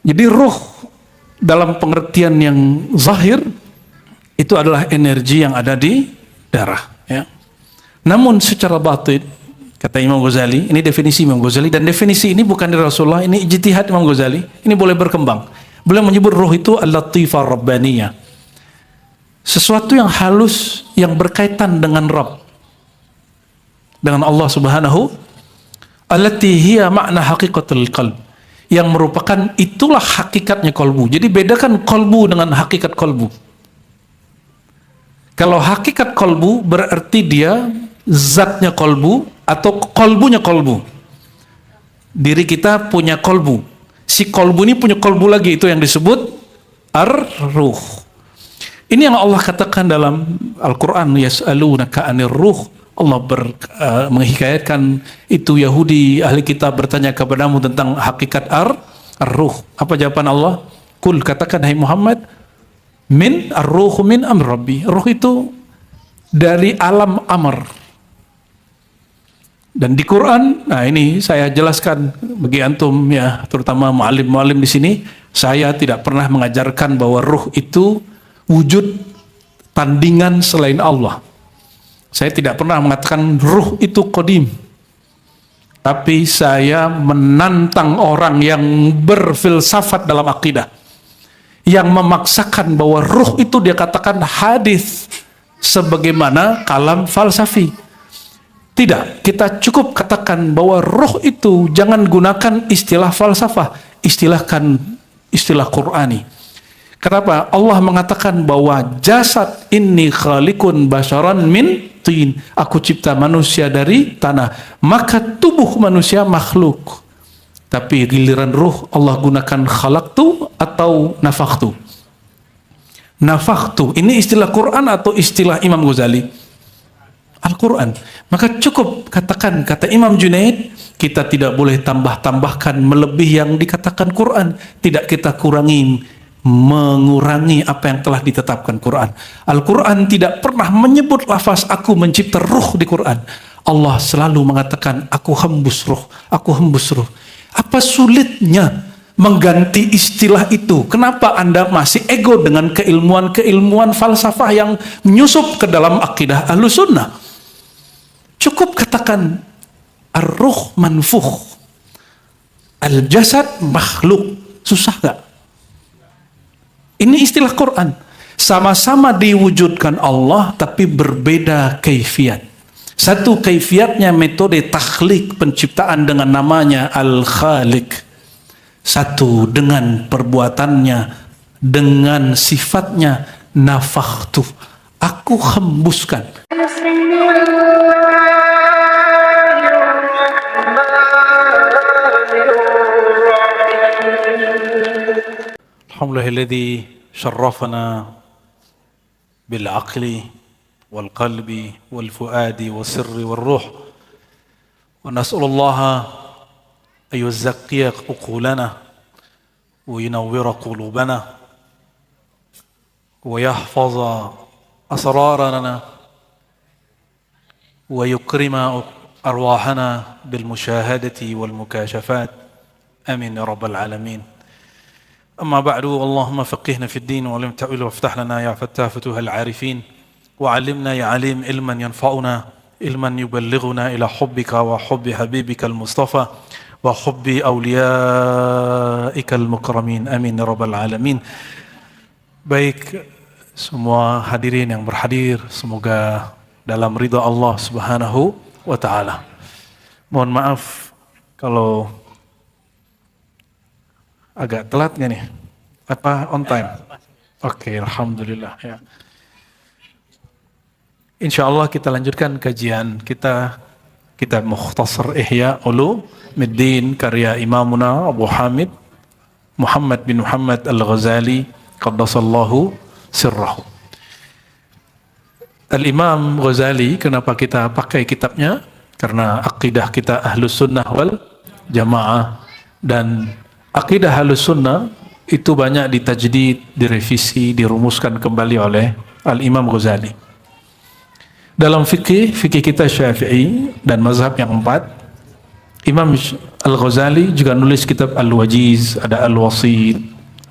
Jadi ruh dalam pengertian yang zahir itu adalah energi yang ada di darah, ya. Namun secara batin, kata Imam Ghazali, ini definisi Imam Ghazali, dan definisi ini bukan dari Rasulullah, ini ijtihad Imam Ghazali, ini boleh berkembang. Beliau menyebut ruh itu al-latifah rabbaniyah, sesuatu yang halus yang berkaitan dengan Rabb, dengan Allah Subhanahu, allati hiya makna haqiqatul qalb, yang merupakan itulah hakikatnya kolbu. Jadi bedakan kolbu dengan hakikat kolbu. Kalau hakikat kolbu berarti dia zatnya kolbu atau kolbunya kolbu. Diri kita punya kolbu. Si kolbu ini punya kolbu lagi, itu yang disebut ar-ruh. Ini yang Allah katakan dalam Al-Quran, yas'alunaka 'anir ruh. Allah menghikayatkan itu Yahudi ahli kitab bertanya kepadamu tentang hakikat ar-ruh. Apa jawaban Allah? Kul, katakan hai Muhammad, min ar-ruhu min amr rabbi. Ruh itu dari alam amr. Dan di Quran, nah ini saya jelaskan bagi antum ya, terutama muallim-muallim di sini, saya tidak pernah mengajarkan bahwa ruh itu wujud tandingan selain Allah. Saya tidak pernah mengatakan ruh itu qadim. Tapi saya menantang orang yang berfilsafat dalam akidah, yang memaksakan bahwa ruh itu dia katakan hadis sebagaimana kalam falsafi. Tidak, kita cukup katakan bahwa ruh itu jangan gunakan istilah falsafah, istilahkan istilah Qur'ani. Kenapa? Allah mengatakan bahwa jasad inni khaliqun basharan min tin. Aku cipta manusia dari tanah. Maka tubuh manusia makhluk. Tapi giliran ruh Allah gunakan khalaqtu atau nafakhtu. Nafakhtu ini istilah Quran atau istilah Imam Ghazali? Al-Quran. Maka cukup katakan, kata Imam Junaid, kita tidak boleh tambah-tambahkan melebihi yang dikatakan Quran. Tidak kita kurangi, mengurangi apa yang telah ditetapkan Quran. Al-Quran tidak pernah menyebut lafaz aku mencipta ruh di Quran. Allah selalu mengatakan aku hembus ruh, aku hembus ruh. Apa sulitnya mengganti istilah itu? Kenapa Anda masih ego dengan keilmuan-keilmuan falsafah yang menyusup ke dalam akidah Ahlus Sunnah? Cukup katakan ar-ruh manfukh, al-jasad makhluk. Susah gak? Ini istilah Quran. Sama-sama diwujudkan Allah tapi berbeda kaifiat. Satu kaifiatnya metode takhlik, penciptaan dengan namanya al-khaliq. Satu dengan perbuatannya, dengan sifatnya nafakhtu, aku hembuskan. Alhamdulillahilladzi syarrafana bil aqli wal qalbi wal fuadi was sirri wal ruh, wa nas'alullaha ay yuzakkiya uqulana wa yunawwira qulubana wa yahfaza asrarana wa yukrima arwahana bil musyahadati wal mukashafat. Amin ya rabbal alamin. أما بعد، اللهم فقهنا في الدين وعلم التأويل وافتح لنا يا فتاح فتوح العارفين وعلمنا يا عليم علما ينفعنا، علما يبلغنا إلى حبك وحب حبيبك المصطفى وحب أوليائك المكرمين. Amin ya rabbal alamin. Baik semua hadirin yang berhadir, semoga dalam ridha Allah Subhanahu wa taala. Mohon maaf kalau agak telat nggak nih? Apa on time? Oke, alhamdulillah ya. Insya Allah kita lanjutkan kajian kita kitab Mukhtasar Ihya Ulumuddin karya Imamuna Abu Hamid Muhammad bin Muhammad Al-Ghazali qaddasallahu sirrahu. Al-Imam Ghazali, kenapa kita pakai kitabnya? Karena akidah kita Ahlus Sunnah wal Jamaah, dan akidah Ahlus Sunnah itu banyak ditajdid, direvisi, dirumuskan kembali oleh Al-Imam Ghazali. Dalam fikih kita Syafi'i dan mazhab yang 4, Imam Al-Ghazali juga nulis kitab Al-Wajiz, ada Al-Wasit.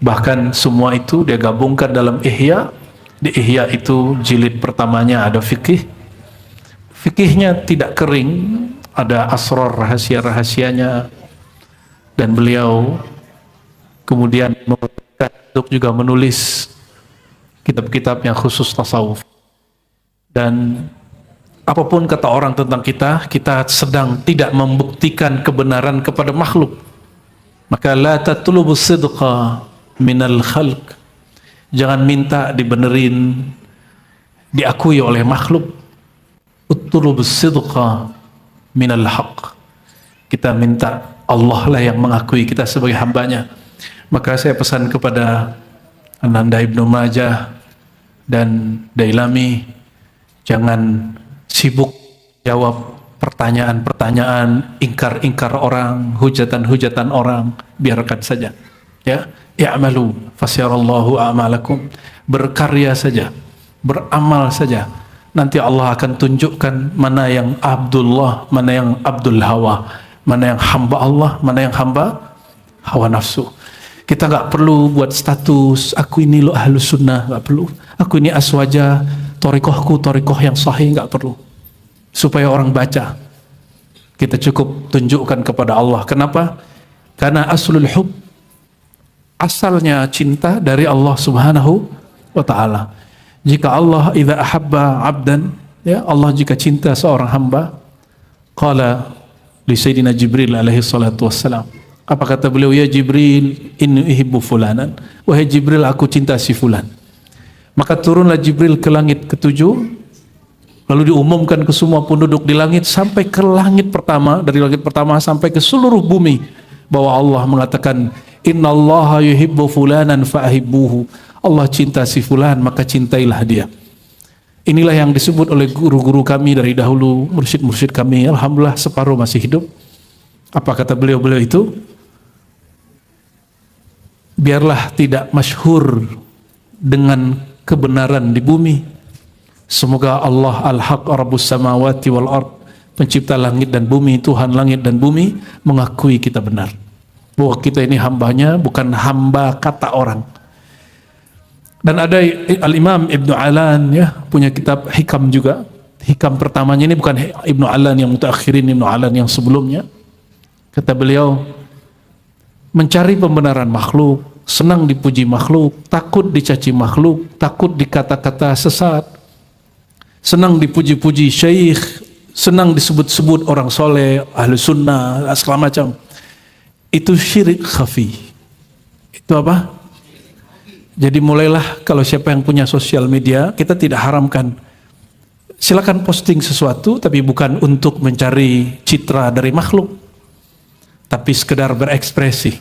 Bahkan semua itu dia gabungkan dalam Ihya. Di Ihya itu jilid pertamanya ada fikih. Fikihnya tidak kering, ada asrar rahasia-rahasianya. Dan beliau kemudian untuk juga menulis kitab-kitab yang khusus tasawuf. Dan apapun kata orang tentang kita, kita sedang tidak membuktikan kebenaran kepada makhluk. Maka la tatlubu sidqa minal khalq. Jangan minta dibenerin, diakui oleh makhluk. Utlubu sidqa minal haq. Kita minta Allah lah yang mengakui kita sebagai hambanya. Maka saya pesan kepada Ananda Ibnu Majah dan Dailami, jangan sibuk jawab pertanyaan-pertanyaan, ingkar-ingkar orang, hujatan-hujatan orang, biarkan saja. Ya, i'malu fasyarallahu a'malakum. Berkarya saja, beramal saja. Nanti Allah akan tunjukkan mana yang Abdullah, mana yang Abdul Hawa, mana yang hamba Allah, mana yang hamba hawa nafsu. Kita nggak perlu buat status, aku ini lo ahlus sunnah, nggak perlu. Aku ini aswaja, torikohku torikoh yang sahih, nggak perlu. Supaya orang baca, kita cukup tunjukkan kepada Allah. Kenapa? Karena aslul hub, asalnya cinta dari Allah Subhanahu wa Ta'ala. Jika Allah idza ahabba abdan, ya Allah jika cinta seorang hamba, qala li Sayyidina Jibril alaihi salatu wassalam. Apa kata beliau? Ya Jibril, inni uhibbu fulanan. Wahai Jibril, aku cinta si fulan. Maka turunlah Jibril ke langit ketujuh, lalu diumumkan ke semua penduduk di langit sampai ke langit pertama, dari langit pertama sampai ke seluruh bumi, bahwa Allah mengatakan, innallaha yuhibbu fulanan fa'ahibbuhu. Allah cinta si fulan, maka cintailah dia. Inilah yang disebut oleh guru-guru kami dari dahulu, mursyid-mursyid kami, alhamdulillah separuh masih hidup. Apa kata beliau-beliau itu? Biarlah tidak masyhur dengan kebenaran di bumi. Semoga Allah al-haq rabbus samawati wal ard, pencipta langit dan bumi, Tuhan langit dan bumi, mengakui kita benar, bahwa kita ini hambanya, bukan hamba kata orang. Dan ada Al-Imam Ibnu Alan, ya, punya kitab hikam juga. Hikam pertamanya ini bukan Ibnu Alan yang mutaakhirin, Ibnu Alan yang sebelumnya. Kata beliau, mencari pembenaran makhluk, senang dipuji makhluk, takut dicaci makhluk, takut dikata-kata sesat, senang dipuji-puji syekh, senang disebut-sebut orang soleh, ahli sunnah, segala macam. Itu syirik khafi. Itu apa? Jadi mulailah, kalau siapa yang punya sosial media, kita tidak haramkan. Silakan posting sesuatu, tapi bukan untuk mencari citra dari makhluk, tapi sekedar berekspresi.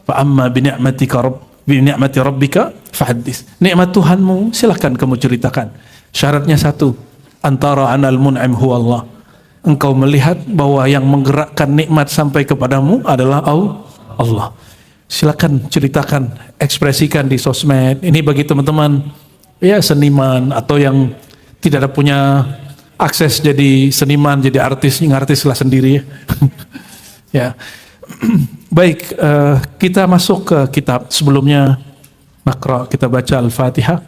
Fa amma bi ni'mati rabbika fahaddits. Nikmat Tuhanmu silakan kamu ceritakan. Syaratnya satu, antara anal mun'im huwa Allah. Engkau melihat bahwa yang menggerakkan nikmat sampai kepadamu adalah Allah. Silakan ceritakan, ekspresikan di sosmed. Ini bagi teman-teman ya seniman atau yang tidak ada punya akses jadi seniman, jadi artis, ngartislah sendiri ya. Ya. Baik, kita masuk ke kitab. Sebelumnya makra, kita baca Al-Fatihah.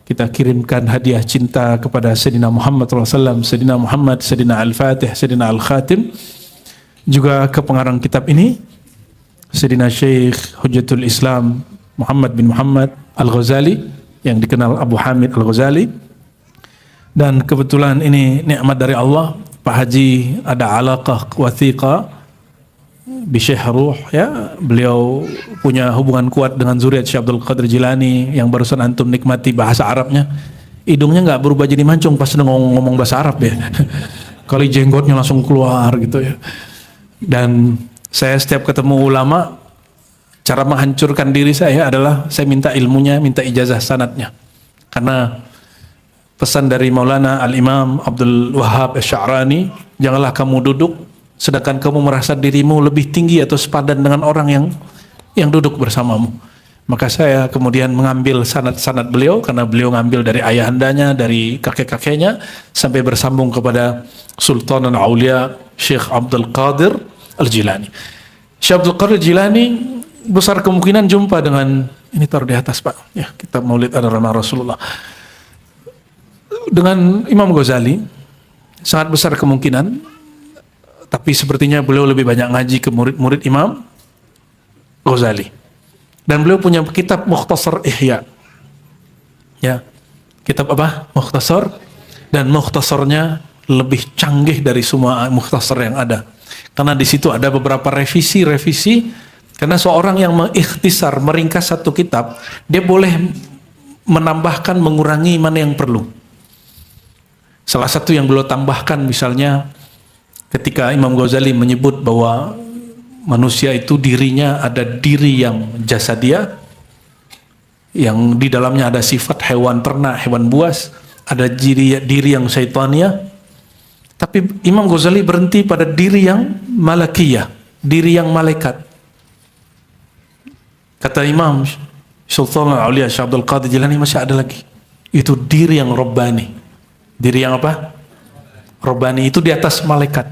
Kita kirimkan hadiah cinta kepada Sayyidina Muhammad SAW, Sayyidina Muhammad, Sayyidina Al-Fatih, Sayyidina Al-Khatim. Juga ke pengarang kitab ini, Sayyidina Syekh Hujjatul Islam Muhammad bin Muhammad Al-Ghazali, yang dikenal Abu Hamid Al-Ghazali. Dan kebetulan ini nikmat dari Allah, Pak Haji ada alaqah wathiqah bi Syekh Ruh, ya, beliau punya hubungan kuat dengan zuriat Syekh Abdul Qadir Jilani yang barusan antum nikmati bahasa Arabnya. Hidungnya nggak berubah jadi mancung pas ngomong bahasa Arab ya. Kali jenggotnya langsung keluar gitu ya. Dan saya setiap ketemu ulama, cara menghancurkan diri saya adalah saya minta ilmunya, minta ijazah sanadnya. Karena pesan dari Maulana Al-Imam Abdul Wahhab Asy-Sya'rani, janganlah kamu duduk sedangkan kamu merasa dirimu lebih tinggi atau sepadan dengan orang yang duduk bersamamu. Maka saya kemudian mengambil sanad-sanad beliau, karena beliau ngambil dari ayahandanya, dari kakek-kakeknya, sampai bersambung kepada Sultanul Aulia Syekh Abdul Qadir Al-Jilani. Syekh Abdul Qadir Jilani besar kemungkinan jumpa dengan, ini taruh di atas Pak, ya, kitab Maulid Adarana Rasulullah, dengan Imam Ghazali, sangat besar kemungkinan, tapi sepertinya beliau lebih banyak ngaji ke murid-murid Imam Ghazali. Dan beliau punya kitab Mukhtasar Ihya. Ya, kitab apa? Mukhtasar, dan mukhtasarnya lebih canggih dari semua mukhtasar yang ada. Karena di situ ada beberapa revisi. Karena seorang yang mengikhtisar, meringkas satu kitab, dia boleh menambahkan, mengurangi mana yang perlu. Salah satu yang beliau tambahkan misalnya ketika Imam Ghazali menyebut bahwa manusia itu dirinya ada diri yang jasadia, yang di dalamnya ada sifat hewan ternak, hewan buas, ada diri yang syaitania. Tapi Imam Ghazali berhenti pada diri yang malakiyah, diri yang malaikat. Kata Imam Sultan Al-Auliya Syekh Abdul Qadir Jilani, masih ada lagi. Itu diri yang Rabbani. Diri yang apa? Rabbani, itu di atas malaikat.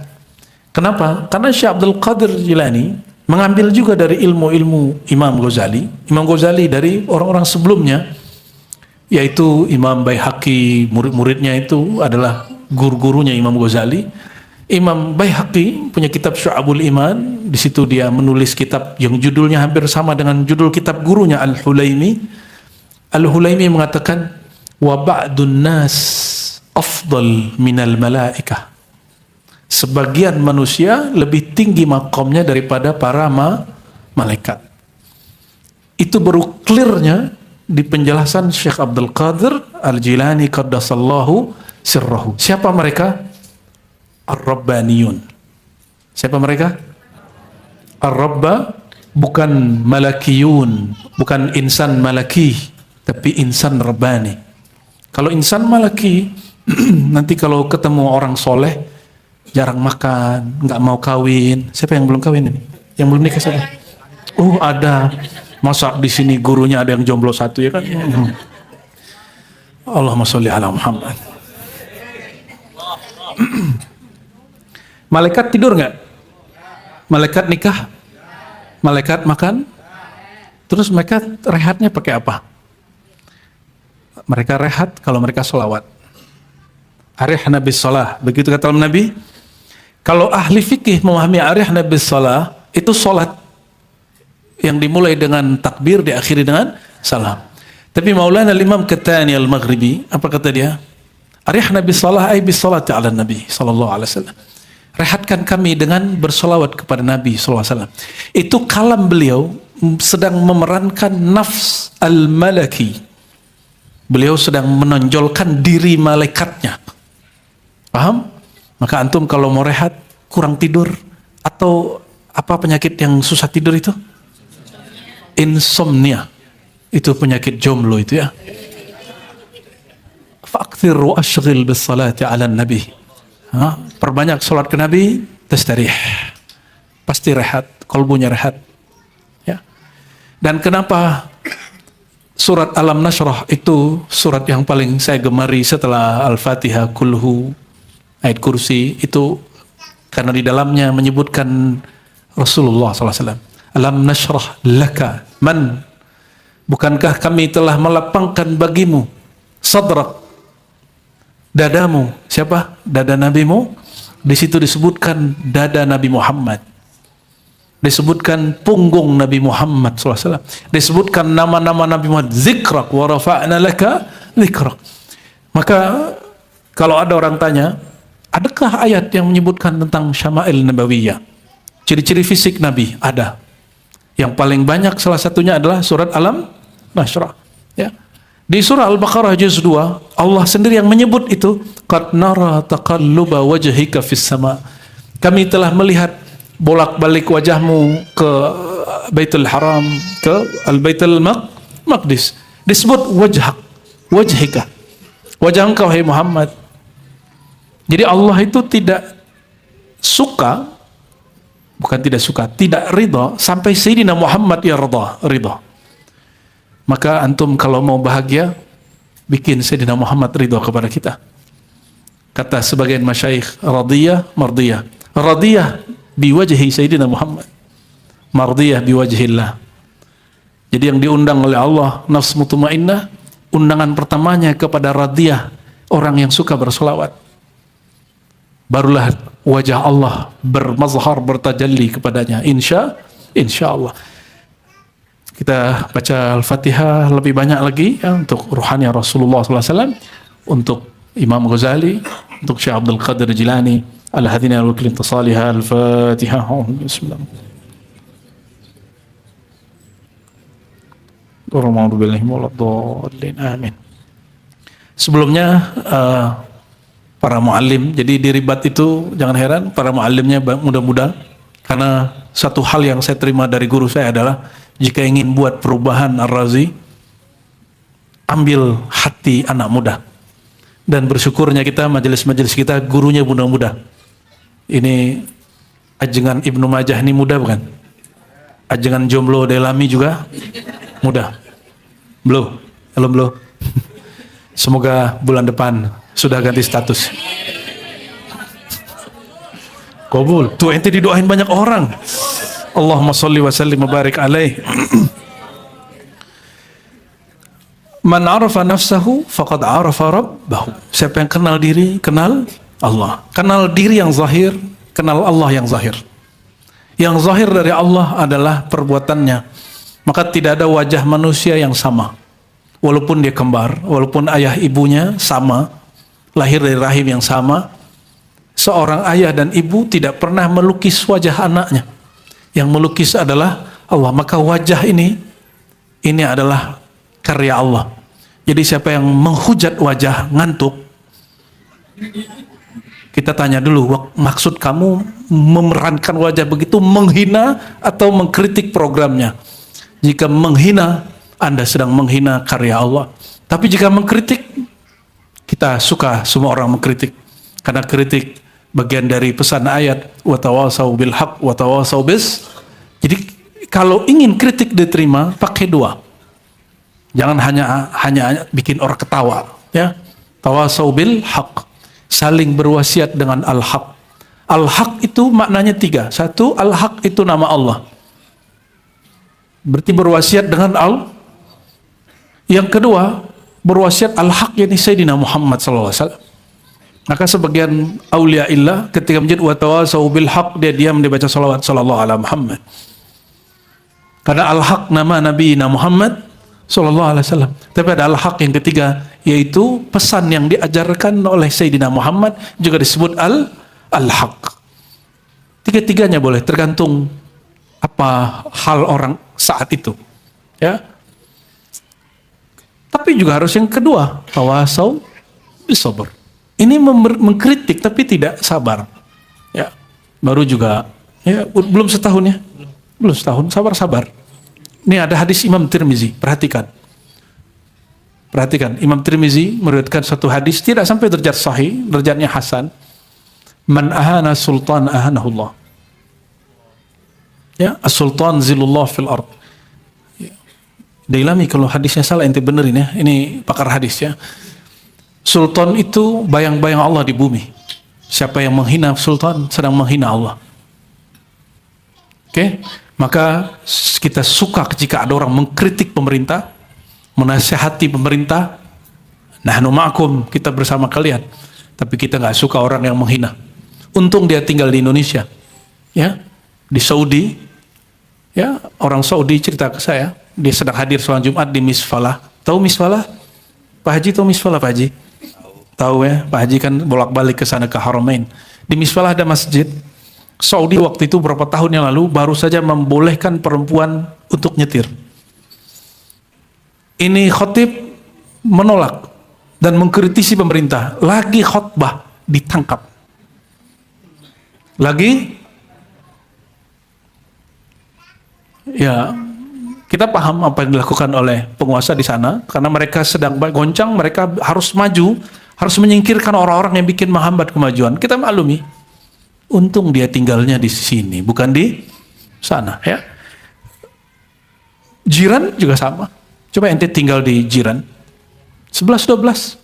Kenapa? Karena Syekh Abdul Qadir Jilani mengambil juga dari ilmu-ilmu Imam Ghazali. Imam Ghazali dari orang-orang sebelumnya, yaitu Imam Baihaqi, murid-muridnya itu adalah guru-gurunya Imam Ghazali. Imam Baihaqi punya kitab Syu'abul Iman, di situ dia menulis kitab yang judulnya hampir sama dengan judul kitab gurunya Al-Hulaimi. Al-Hulaimi mengatakan, wa ba'dun nas afdal minal malaikah. Sebagian manusia lebih tinggi makomnya daripada para malaikat. Itu baru clearnya di penjelasan Syekh Abdul Qadir Al-Jilani qaddasallahu sirrahu. Siapa mereka? Ar-Rabbaniyun. Siapa mereka? Ar-Rabba, bukan malakiyun, bukan insan malaki, tapi insan Rabbani. Kalau insan malaki, nanti kalau ketemu orang soleh, jarang makan, nggak mau kawin. Siapa yang belum kawin ini? Yang belum nikah siapa? Ada. Masa di sini gurunya ada yang jomblo satu, ya kan? Allahumma sholli ala Muhammad. Malaikat tidur nggak? Malaikat nikah? Malaikat makan? Terus mereka rehatnya pakai apa? Mereka rehat kalau mereka sholawat. Arihna bis shalah. Begitu kata Nabi. Kalau ahli fikih memahami arihna bis shalah, itu sholat yang dimulai dengan takbir, diakhiri dengan salam. Tapi Maulana Imam Qattani Al-Maghribi, apa kata dia? Arihna bis shalah ay bis salati ala Nabi sallallahu alaihi wasallam. Rehatkan kami dengan bersolawat kepada Nabi sallallahu alaihi wasallam. Itu kalam beliau sedang memerankan nafs al-malaki. Beliau sedang menonjolkan diri malaikatnya. Paham? Maka antum kalau mau rehat, kurang tidur, atau apa penyakit yang susah tidur itu? Insomnia. Itu penyakit jomblo itu ya. Fa'akthir wa ashghil bis salati ala nabi. Perbanyak salat ke Nabi, tastarih. Pasti rehat, kolbunya rehat. Ya. Dan kenapa surat Alam Nashrah itu surat yang paling saya gemari setelah Al-Fatihah, Kulhu, ayat kursi, itu karena di dalamnya menyebutkan Rasulullah SAW. Alam nashrah laka man, bukankah kami telah melapangkan bagimu sadrak, dadamu. Siapa? Dada nabimu. Di situ disebutkan dada Nabi Muhammad, disebutkan punggung Nabi Muhammad SAW, disebutkan nama-nama Nabi Muhammad, zikrak wa rafa'na laka zikrak. Maka kalau ada orang tanya, adakah ayat yang menyebutkan tentang Syama'il Nabawiyah, ciri-ciri fisik Nabi? Ada. Yang paling banyak salah satunya adalah surat Alam Nashrah. Ya. Di surah Al-Baqarah juz 2, Allah sendiri yang menyebut itu, qad nara taqalluba wajhika fis sama. Kami telah melihat bolak-balik wajahmu ke Baitul Haram, ke Al-Baitul Maqdis. Disebut wajhika. Wajah engkau hai Muhammad. Jadi Allah itu tidak suka, bukan tidak suka, tidak ridha sampai Sayyidina Muhammad ya ridha. Maka antum kalau mau bahagia, bikin Sayyidina Muhammad ridha kepada kita. Kata sebagian masyayikh, radiyah mardiyah. Radiyah biwajhi Sayyidina Muhammad. mardiyah biwajhillah. Jadi yang diundang oleh Allah, nafs mutmainnah, undangan pertamanya kepada radiyah, orang yang suka bersolawat. Barulah wajah Allah bermazhar, bertajalli kepadanya. Insya Allah. Kita baca Al-Fatihah lebih banyak lagi ya, untuk ruhani Rasulullah SAW, untuk Imam Ghazali, untuk Syekh Abdul Qadir Jilani, al-hadina al-wakil intisalihah, Al-Fatihah. Bismillah. Amin. Sebelumnya para muallim, jadi di ribat itu jangan heran para muallimnya muda-muda, karena satu hal yang saya terima dari guru saya adalah jika ingin buat perubahan Ar-Razi, ambil hati anak muda. Dan bersyukurnya kita, majelis-majelis kita gurunya muda-muda. Ini ajengan Ibnu Majah ini muda bukan? Ajengan Jomblo Delami juga muda. Belum? Semoga bulan depan sudah ganti status. Qabul. Tuh ente didoain banyak orang. Allahumma sholli wa sallim wa barik alaih. Man arafa nafsahu faqad arafa rabbahu. Siapa yang kenal diri, kenal Allah. Kenal diri yang zahir, kenal Allah yang zahir. Yang zahir dari Allah adalah perbuatannya. Maka tidak ada wajah manusia yang sama. Walaupun dia kembar, walaupun ayah ibunya sama, lahir dari rahim yang sama, seorang ayah dan ibu tidak pernah melukis wajah anaknya. Yang melukis adalah Allah. Maka wajah ini adalah karya Allah. Jadi siapa yang menghujat wajah ngantuk, kita tanya dulu, maksud kamu memerankan wajah begitu menghina atau mengkritik programnya? Jika menghina, Anda sedang menghina karya Allah. Tapi jika mengkritik, kita suka semua orang mengkritik, karena kritik bagian dari pesan ayat wa tawasau bil haq wa tawasau bis. Jadi kalau ingin kritik diterima, pakai dua. Jangan hanya bikin orang ketawa, ya. Tawasau bil haq, saling berwasiat dengan al-haq. Al-haq itu maknanya tiga. Satu, al-haq itu nama Allah, berarti berwasiat dengan Yang kedua, berwasiat al-haq, yakni Sayyidina Muhammad SAW. Maka sebagian aulia illah ketika menjadi wa tawasau bil haq, dia diam, dia baca salawat sallallahu ala Muhammad. Karena al-haq nama Nabi Muhammad sallallahu alaihi wasallam. Tapi ada al-haq yang ketiga, yaitu pesan yang diajarkan oleh Sayyidina Muhammad, juga disebut al-haq. Tiga-tiganya boleh, tergantung apa hal orang saat itu, ya. Tapi juga harus yang kedua, tawasau bisabr. Ini mengkritik tapi tidak sabar, ya. Baru juga, ya, belum setahun ya, belum setahun, sabar. Ini ada hadis Imam Tirmizi, perhatikan. Imam Tirmizi meriwayatkan satu hadis, tidak sampai derajat sahih, derajatnya hasan. Man ahana sultan ahanahullah. Ya, as-sultan zilullah fil ard. Dailami kalau hadisnya salah ente benerin ya. Ini pakar hadis ya. Sultan itu bayang-bayang Allah di bumi. Siapa yang menghina sultan sedang menghina Allah. Oke? Maka kita suka jika ada orang mengkritik pemerintah, menasihati pemerintah. Nahnu ma'akum, kita bersama kalian. Tapi kita nggak suka orang yang menghina. Untung dia tinggal di Indonesia, ya, di Saudi. Ya, orang Saudi cerita ke saya, dia sedang hadir sholat Jumat di Misfalah. Tahu Misfalah? Pak Haji tahu Misfalah, Pak Haji? Tahu ya, Pak Haji kan bolak-balik ke sana ke Haramain. Di Misfalah ada masjid. Saudi waktu itu beberapa tahun yang lalu baru saja membolehkan perempuan untuk nyetir. Ini khotib menolak dan mengkritisi pemerintah. Lagi khotbah ditangkap. Lagi, ya, kita paham apa yang dilakukan oleh penguasa di sana, karena mereka sedang goncang, mereka harus maju, harus menyingkirkan orang-orang yang bikin menghambat kemajuan. Kita maklumi. Untung dia tinggalnya di sini, bukan di sana, ya. Jiran juga sama. Coba ente tinggal di jiran 11-12,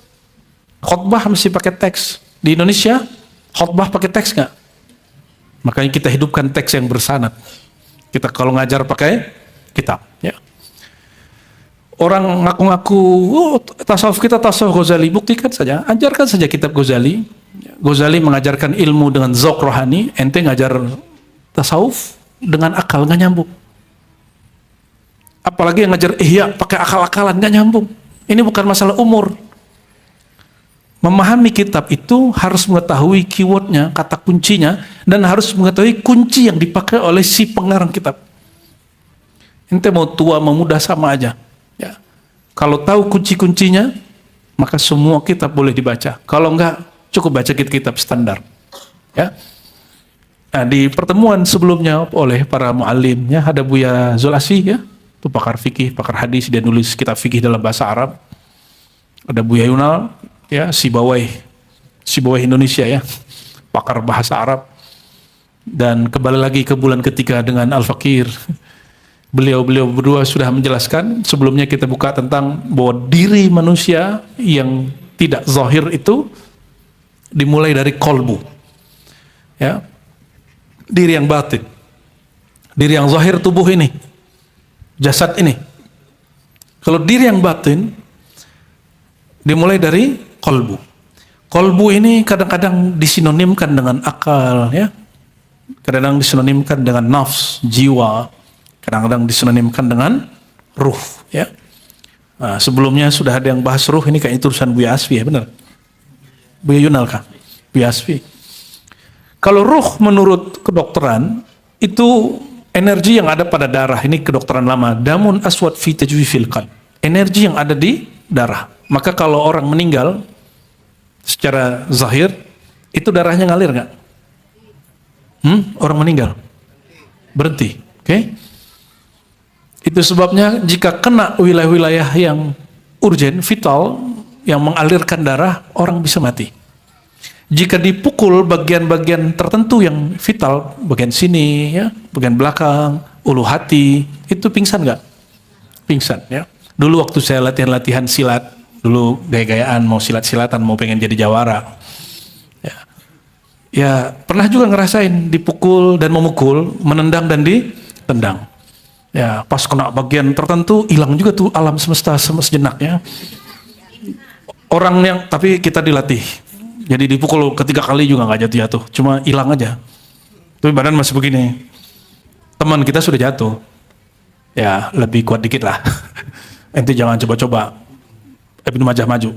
khotbah mesti pakai teks. Di Indonesia khotbah pakai teks nggak? Makanya kita hidupkan teks yang bersanad. Kita kalau ngajar pakai kitab, ya. Orang ngaku-ngaku, oh, tasawuf kita tasawuf Ghazali, buktikan saja, ajarkan saja kitab Ghazali. Ghazali mengajarkan ilmu dengan zauq rohani, ente ngajar tasawuf dengan akal, nggak nyambung. Apalagi yang ngajar ihya pakai akal-akalan, nggak nyambung. Ini bukan masalah umur. Memahami kitab itu harus mengetahui keywordnya, kata kuncinya, dan harus mengetahui kunci yang dipakai oleh si pengarang kitab. Ente mau tua mau muda sama aja. Ya. Kalau tahu kunci-kuncinya, maka semua kitab boleh dibaca. Kalau enggak, cukup baca kitab standar. Ya. Nah, di pertemuan sebelumnya oleh para muallimnya ada Buya Zulasi, ya, itu pakar fikih, pakar hadis, dia nulis kitab fikih dalam bahasa Arab. Ada Buya Yunal, ya, Sibawai Indonesia, ya, pakar bahasa Arab. Dan kembali lagi ke bulan ketiga dengan Al-Fakir. Beliau berdua sudah menjelaskan. Sebelumnya kita buka tentang bahwa diri manusia yang tidak zahir itu dimulai dari kolbu, ya, diri yang batin. Diri yang zahir tubuh ini, jasad ini. Kalau diri yang batin dimulai dari kolbu. Kolbu ini kadang-kadang disinonimkan dengan akal, ya, kadang-kadang disinonimkan dengan nafs, jiwa, kadang-kadang disinonimkan dengan ruh, ya. Nah, sebelumnya sudah ada yang bahas ruh, ini kayaknya tulisan Buya Asfi, ya, benar? Buya Yunal kah? Buya Asfi. Kalau ruh menurut kedokteran itu energi yang ada pada darah, ini kedokteran lama. Damun aswad fi tajwifil qalb. Energi yang ada di darah. Maka kalau orang meninggal secara zahir, itu darahnya ngalir nggak? Orang meninggal berhenti, oke? Itu sebabnya jika kena wilayah-wilayah yang urgen, vital, yang mengalirkan darah, orang bisa mati. Jika dipukul bagian-bagian tertentu yang vital, bagian sini, ya, bagian belakang, ulu hati, itu pingsan nggak? Pingsan, ya. Dulu waktu saya latihan silat, dulu gaya-gayaan, mau silat-silatan, mau pengen jadi jawara, ya pernah juga ngerasain dipukul dan memukul, menendang dan ditendang. Ya, pas kena bagian tertentu hilang juga tuh alam semesta sejenak, ya. Orang yang, tapi kita dilatih. Jadi dipukul ketiga kali juga nggak jatuh-jatuh, cuma hilang aja. Tapi badan masih begini. Teman kita sudah jatuh. Ya, lebih kuat dikit lah. Ente jangan coba-coba Ibnu Majah maju.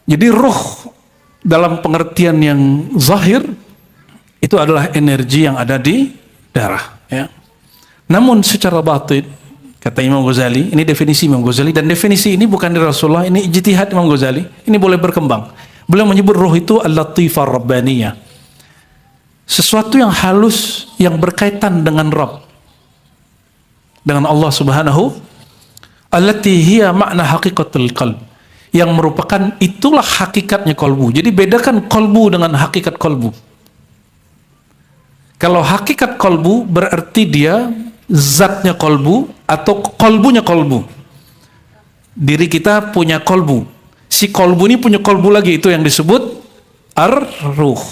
Jadi ruh dalam pengertian yang zahir itu adalah energi yang ada di darah, ya. Namun secara batin, kata Imam Ghazali, ini definisi Imam Ghazali, dan definisi ini bukan dari Rasulullah, ini ijtihad Imam Ghazali, ini boleh berkembang. Beliau menyebut ruh itu al-latifah rabbaniyah, sesuatu yang halus yang berkaitan dengan Rabb, dengan Allah Subhanahu, allati hiya makna haqiqatul qalb, yang merupakan itulah hakikatnya kolbu. Jadi bedakan kolbu dengan hakikat kolbu. Kalau hakikat kolbu berarti dia zatnya kolbu atau kolbunya kolbu. Diri kita punya kolbu. Si kolbu ini punya kolbu lagi, itu yang disebut ar-ruh.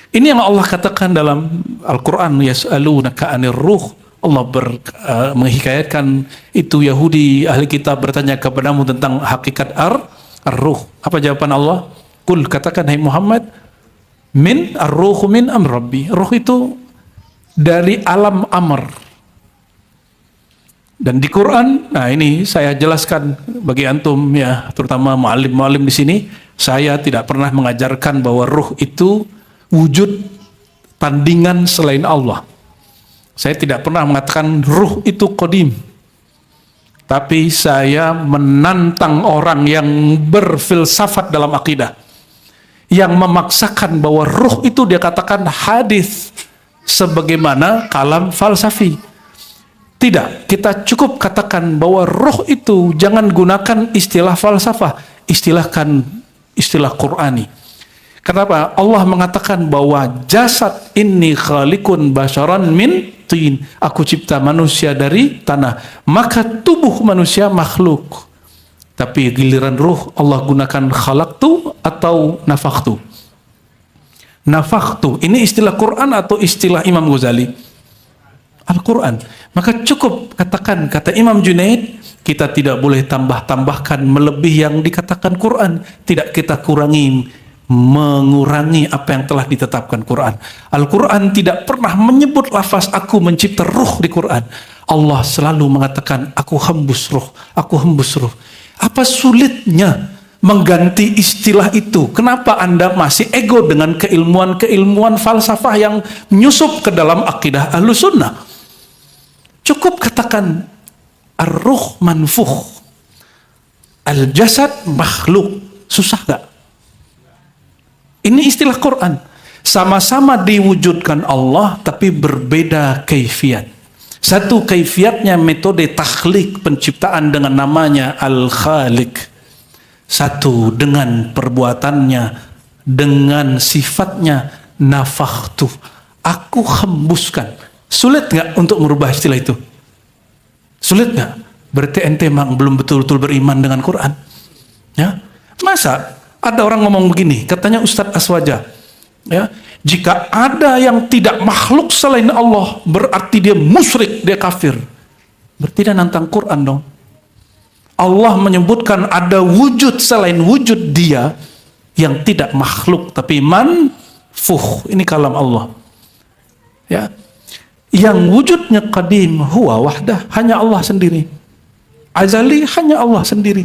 Ini yang Allah katakan dalam Al-Quran, yas'alunaka 'anir ruh. Allah menghikayatkan itu Yahudi ahli kitab bertanya kepadamu tentang hakikat ar-ruh. Apa jawaban Allah? Qul, katakan hai Muhammad, min ar-ruhu min amr rabbi. Ruh itu dari alam amr. Dan di Quran, nah ini saya jelaskan bagi antum, ya, terutama muallim-muallim di sini, saya tidak pernah mengajarkan bahwa ruh itu wujud tandingan selain Allah. Saya tidak pernah mengatakan ruh itu qadim. Tapi saya menantang orang yang berfilsafat dalam akidah, yang memaksakan bahwa ruh itu dia katakan hadis sebagaimana kalam falsafi. Tidak, kita cukup katakan bahwa ruh itu jangan gunakan istilah falsafah, istilahkan istilah Qur'ani. Kenapa? Allah mengatakan bahwa jasad inni khaliqun basyaran min tin. Aku cipta manusia dari tanah. Maka tubuh manusia makhluk. Tapi giliran ruh Allah gunakan khalaqtu atau nafakhtu. Nafakhtu. Ini istilah Quran atau istilah Imam Ghazali? Al-Quran. Maka cukup katakan, kata Imam Junaid, kita tidak boleh tambah-tambahkan melebihi yang dikatakan Quran. Tidak kita mengurangi apa yang telah ditetapkan Quran. Al-Quran tidak pernah menyebut lafaz aku mencipta ruh di Quran. Allah selalu mengatakan aku hembus ruh, aku hembus ruh. Apa sulitnya mengganti istilah itu? Kenapa Anda masih ego dengan keilmuan falsafah yang menyusup ke dalam akidah Ahlus Sunnah? Cukup katakan ar-ruh manfukh, al-jasad makhluk. Susah gak? Ini istilah Quran. Sama-sama diwujudkan Allah, tapi berbeda kaifiat. Satu kaifiatnya metode takhlik, penciptaan dengan namanya Al-Khaliq. Satu dengan perbuatannya, dengan sifatnya nafakhtu. Aku hembuskan. Sulit nggak untuk merubah istilah itu? Sulit nggak? Berarti ente memang belum betul-betul beriman dengan Quran. Ya, masa ada orang ngomong begini, katanya Ustadz Aswaja, ya, jika ada yang tidak makhluk selain Allah, berarti dia musyrik, dia kafir. Berarti dia nantang Quran dong. Allah menyebutkan ada wujud selain wujud dia yang tidak makhluk, tapi manfuh. Ini kalam Allah. Ya, yang wujudnya qadim huwa wahdah, hanya Allah sendiri. Azali hanya Allah sendiri.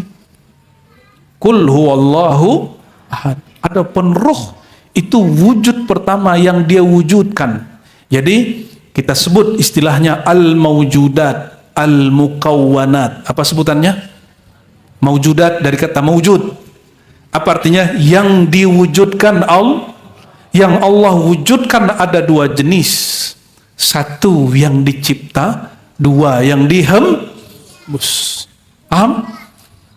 Kul huwallahu ahad. Adapun ruh itu wujud pertama yang dia wujudkan. Jadi kita sebut istilahnya al-mawjudat, al-mukawwanat. Apa sebutannya? Mawjudat dari kata mawjud. Apa artinya? Yang diwujudkan Allah. Yang Allah wujudkan ada dua jenis. Satu yang dicipta, dua yang dihembus. Paham?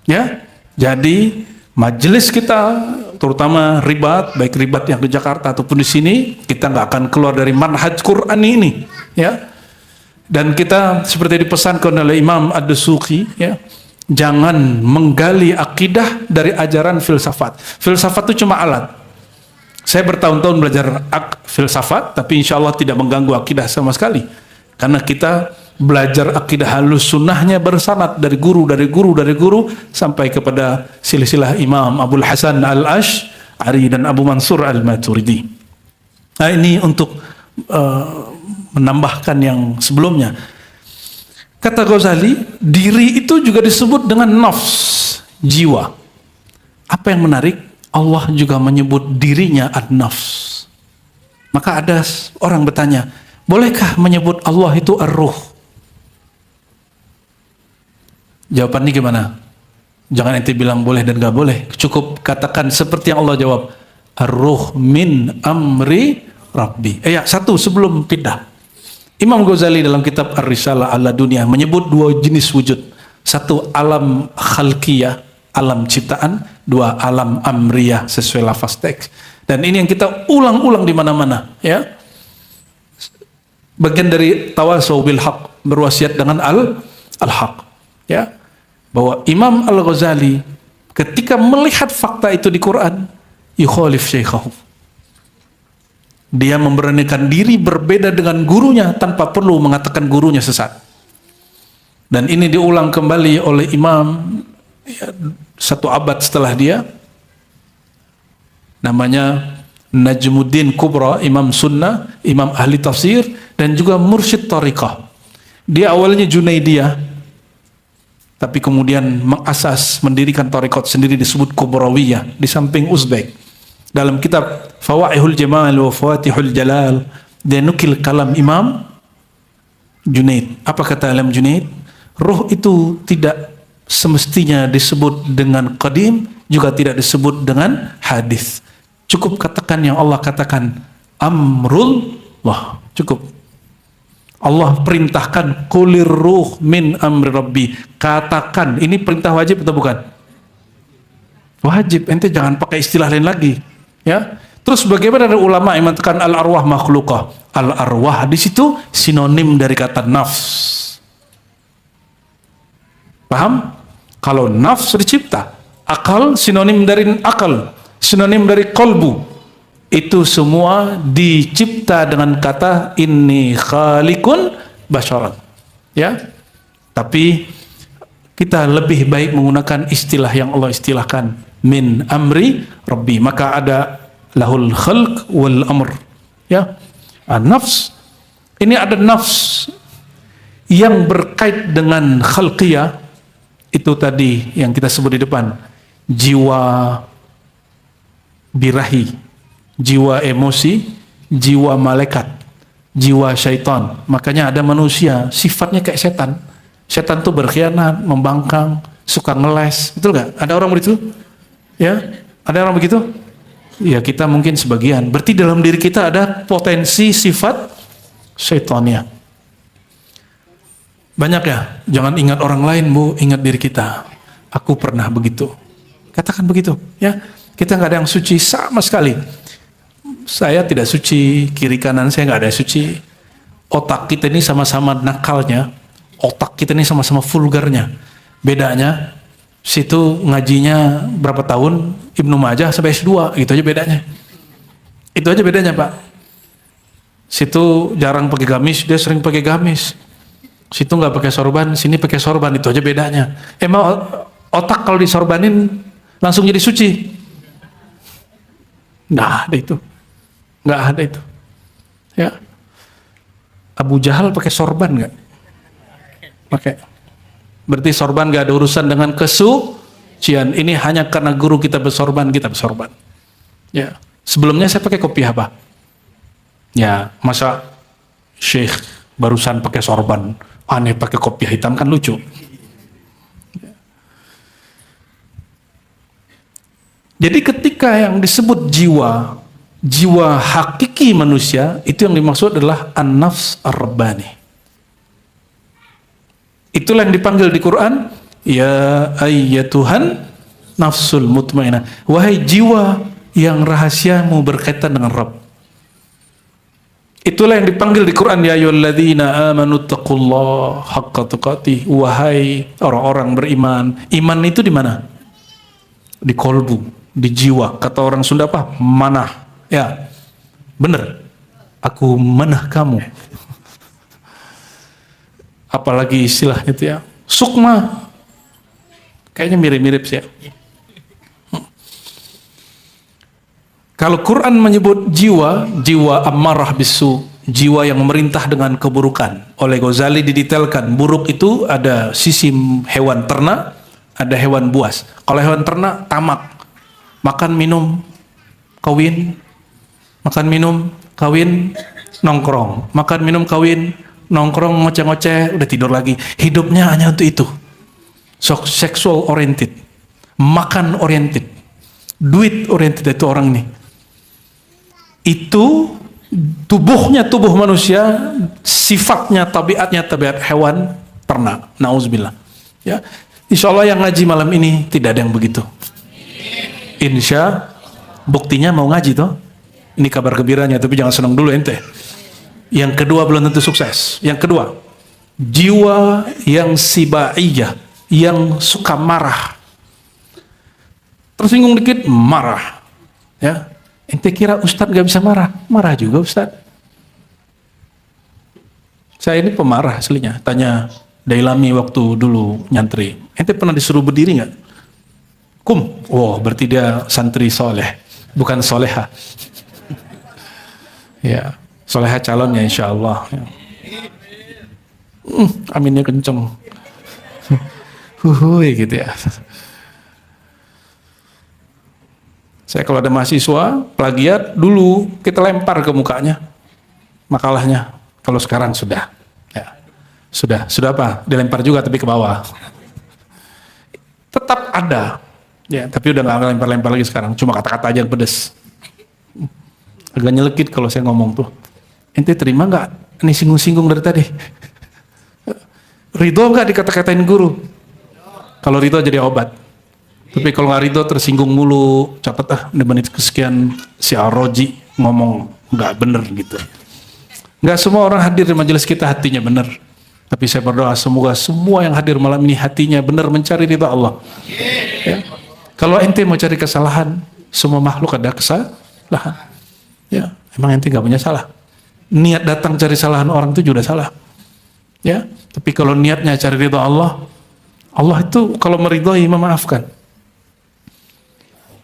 Ya. Jadi majelis kita, terutama ribat, baik ribat yang di Jakarta ataupun di sini, kita nggak akan keluar dari manhaj Quran ini, ya. Dan kita seperti dipesankan oleh Imam Ad-Dusuki, ya, jangan menggali akidah dari ajaran filsafat. Filsafat itu cuma alat. Saya bertahun-tahun belajar filsafat, tapi insya Allah tidak mengganggu akidah sama sekali, karena kita belajar akidah halus sunnahnya bersanad dari guru sampai kepada silsilah Imam Abul Hasan Al-Asy'ari dan Abu Mansur Al-Maturidi. Nah, ini untuk menambahkan yang sebelumnya. Kata Ghazali, diri itu juga disebut dengan nafs, jiwa. Apa yang menarik? Allah juga menyebut dirinya an-nafs. Maka ada orang bertanya, bolehkah menyebut Allah itu ar-ruh? Jawabannya gimana? Jangan ente bilang boleh dan gak boleh. Cukup katakan seperti yang Allah jawab. Ar-ruh min amri rabbi. Ya, satu sebelum pindah. Imam Ghazali dalam kitab Ar-Risalah ala Dunia menyebut dua jenis wujud. Satu alam khalqiyah, alam ciptaan. Dua alam amriyah, sesuai lafaz teks. Dan ini yang kita ulang-ulang di mana-mana. Ya. Bagian dari tawasaw bil haq, berwasiat dengan al-haq. Ya. Bahwa Imam Al-Ghazali ketika melihat fakta itu di Quran, yukhalif syaikhahu. Dia memberanikan diri berbeda dengan gurunya tanpa perlu mengatakan gurunya sesat. Dan ini diulang kembali oleh Imam, ya, satu abad setelah dia, namanya Najmuddin Kubra, Imam Sunnah, Imam Ahli Tafsir, dan juga Mursyid Tariqah. Dia awalnya Junaidiyah, tapi kemudian mengasas, mendirikan tarekat sendiri disebut Kubrawiyah di samping Uzbek. Dalam kitab Fawaihul Jamal wa Fatihul Jalal, dia nukil kalam Imam Junaid. Apa kata Imam Junaid? Ruh itu tidak semestinya disebut dengan qadim, juga tidak disebut dengan hadis. Cukup katakan yang Allah katakan, amrullah. Cukup. Allah perintahkan kulir ruh min amri rabbi. Katakan, ini perintah wajib atau bukan? Wajib. Ente jangan pakai istilah lain lagi. Ya. Terus bagaimana ada ulama yang mengatakan al-arwah makhlukah? Al-arwah di situ sinonim dari kata nafs. Paham? Kalau nafs dicipta, akal sinonim dari akal, sinonim dari kolbu. itu semua dicipta dengan kata inni khaliqun basyaran. Ya. Tapi kita lebih baik menggunakan istilah yang Allah istilahkan, min amri rabbi. Maka ada lahul khalq wal amr. Ya. Nafs, ini ada nafs yang berkait dengan khalqiyah, itu tadi yang kita sebut di depan, jiwa birahi, jiwa emosi, jiwa malaikat, jiwa syaitan. Makanya ada manusia sifatnya kayak setan. Setan tuh berkhianat, membangkang, suka ngeles, betul nggak? Ada orang begitu? Ya, ada orang begitu? Ya, kita mungkin sebagian. Berarti dalam diri kita ada potensi sifat syaitannya. Banyak ya, jangan ingat orang lain Bu, ingat diri kita. Aku pernah begitu. Katakan begitu, ya. Kita nggak ada yang suci sama sekali. Saya tidak suci, kiri kanan saya nggak ada yang suci. Otak kita ini sama-sama nakalnya, otak kita ini sama-sama vulgarnya. Bedanya, situ ngajinya berapa tahun, Ibnu Majah sampai S2, gitu aja bedanya. Itu aja bedanya Pak. Situ jarang pakai gamis, dia sering pakai gamis. Situ nggak pakai sorban, sini pakai sorban, itu aja bedanya. Emang otak kalau disorbanin langsung jadi suci? Nggak ada itu, nggak ada itu. Ya, Abu Jahal pakai sorban nggak? Pakai. Berarti sorban nggak ada urusan dengan kesucian. Ini hanya karena guru kita bersorban, kita bersorban. Ya, sebelumnya saya pakai kopiah apa? Ya, masa Syekh barusan pakai sorban, aneh pakai kopiah hitam, kan lucu. Jadi ketika yang disebut jiwa, jiwa hakiki manusia, itu yang dimaksud adalah an-nafs ar-rabbani. Itulah yang dipanggil di Quran, ya ayyatuhan nafsul mutmainah, wahai jiwa yang rahasiamu berkaitan dengan Rabb. Itulah yang dipanggil di Quran, ya ayyuhalladzina amanu taqullaha haqqa tuqatih, wahai orang-orang beriman. Iman itu di mana? Di kolbu, di jiwa. Kata orang Sunda apa? Manah. Ya, bener. Aku manah kamu. Apalagi istilah itu ya, sukma. Kayaknya mirip-mirip sih ya. Kalau Quran menyebut jiwa, jiwa ammarah bisu, jiwa yang memerintah dengan keburukan. Oleh Ghazali didetailkan, buruk itu ada sisi hewan ternak, ada hewan buas. Kalau hewan ternak, tamak. Makan, minum, kawin. Makan, minum, kawin, nongkrong. Makan, minum, kawin, nongkrong, ngoceh-ngoceh, udah tidur lagi. Hidupnya hanya untuk itu. Sexual oriented. Makan oriented. Duit oriented itu orang ini. Itu tubuhnya tubuh manusia, sifatnya tabiatnya tabiat hewan ternak. Nauzubillah. Ya, insya Allah yang ngaji malam ini tidak ada yang begitu. Insya, buktinya mau ngaji toh. Ini kabar gembiranya, tapi jangan senang dulu ente. Yang kedua belum tentu sukses. Yang kedua, jiwa yang sibaiyah, yang suka marah. Tersinggung dikit marah. Ya. Ente kira Ustadz gak bisa marah? Marah juga Ustadz. Saya ini pemarah aslinya. Tanya Dailami waktu dulu nyantri. Ente pernah disuruh berdiri gak? Kum. Oh, berarti dia santri soleh, bukan soleha. Ya, soleha calonnya insya Allah. Ya. Aminnya kenceng. Huhuy gitu ya. Saya kalau ada mahasiswa plagiat dulu kita lempar ke mukanya makalahnya. Kalau sekarang sudah, ya sudah apa? Dilempar juga tapi ke bawah. Tetap ada, ya tapi udah nggak lempar-lempar lagi sekarang. Cuma kata-kata aja yang pedes. Agak nyelekit kalau saya ngomong tuh. Ente terima nggak? Ini singgung-singgung dari tadi. Ridho nggak dikata-katain guru? Kalau ridho jadi obat. Tapi kalau nggak ridho tersinggung mulu, catat menit kesekian si Ar-Roji ngomong nggak bener gitu. Nggak semua orang hadir di majelis kita hatinya bener. Tapi saya berdoa semoga semua yang hadir malam ini hatinya benar mencari ridha Allah. Ya. Kalau ente mau cari kesalahan, semua makhluk ada kesalahan. Emang ente nggak punya salah? Niat datang cari kesalahan orang itu juga salah. Ya, tapi kalau niatnya cari ridho Allah, Allah itu kalau meridhoi memaafkan.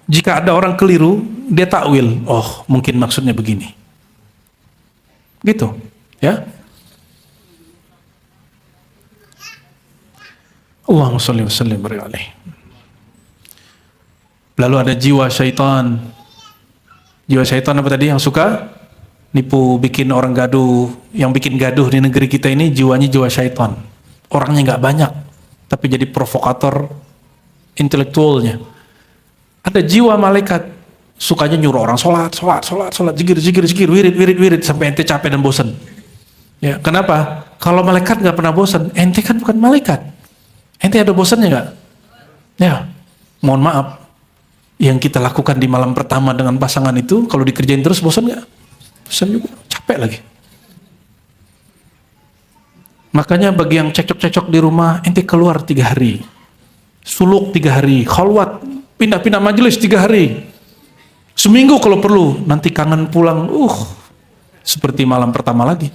Jika ada orang keliru, dia takwil, oh mungkin maksudnya begini. Gitu, ya. Allahumma sholli wa sallim alaihi. Lalu ada jiwa syaitan. Jiwa syaitan apa tadi yang suka nipu, bikin orang gaduh. Yang bikin gaduh di negeri kita ini jiwanya jiwa syaitan. Orangnya nggak banyak, tapi jadi provokator intelektualnya. Ada jiwa malaikat, sukanya nyuruh orang sholat, zikir, wirid, sampai ente capek dan bosan. Ya, kenapa? Kalau malaikat nggak pernah bosan, ente kan bukan malaikat. Ente ada bosannya nggak? Ya, mohon maaf. Yang kita lakukan di malam pertama dengan pasangan itu, kalau dikerjain terus bosan nggak? Bosan juga, capek lagi. Makanya bagi yang cekcok-cekcok di rumah, ente keluar 3 hari, suluk 3 hari, khalwat, pindah-pindah majelis 3 hari, seminggu kalau perlu, nanti kangen pulang, seperti malam pertama lagi.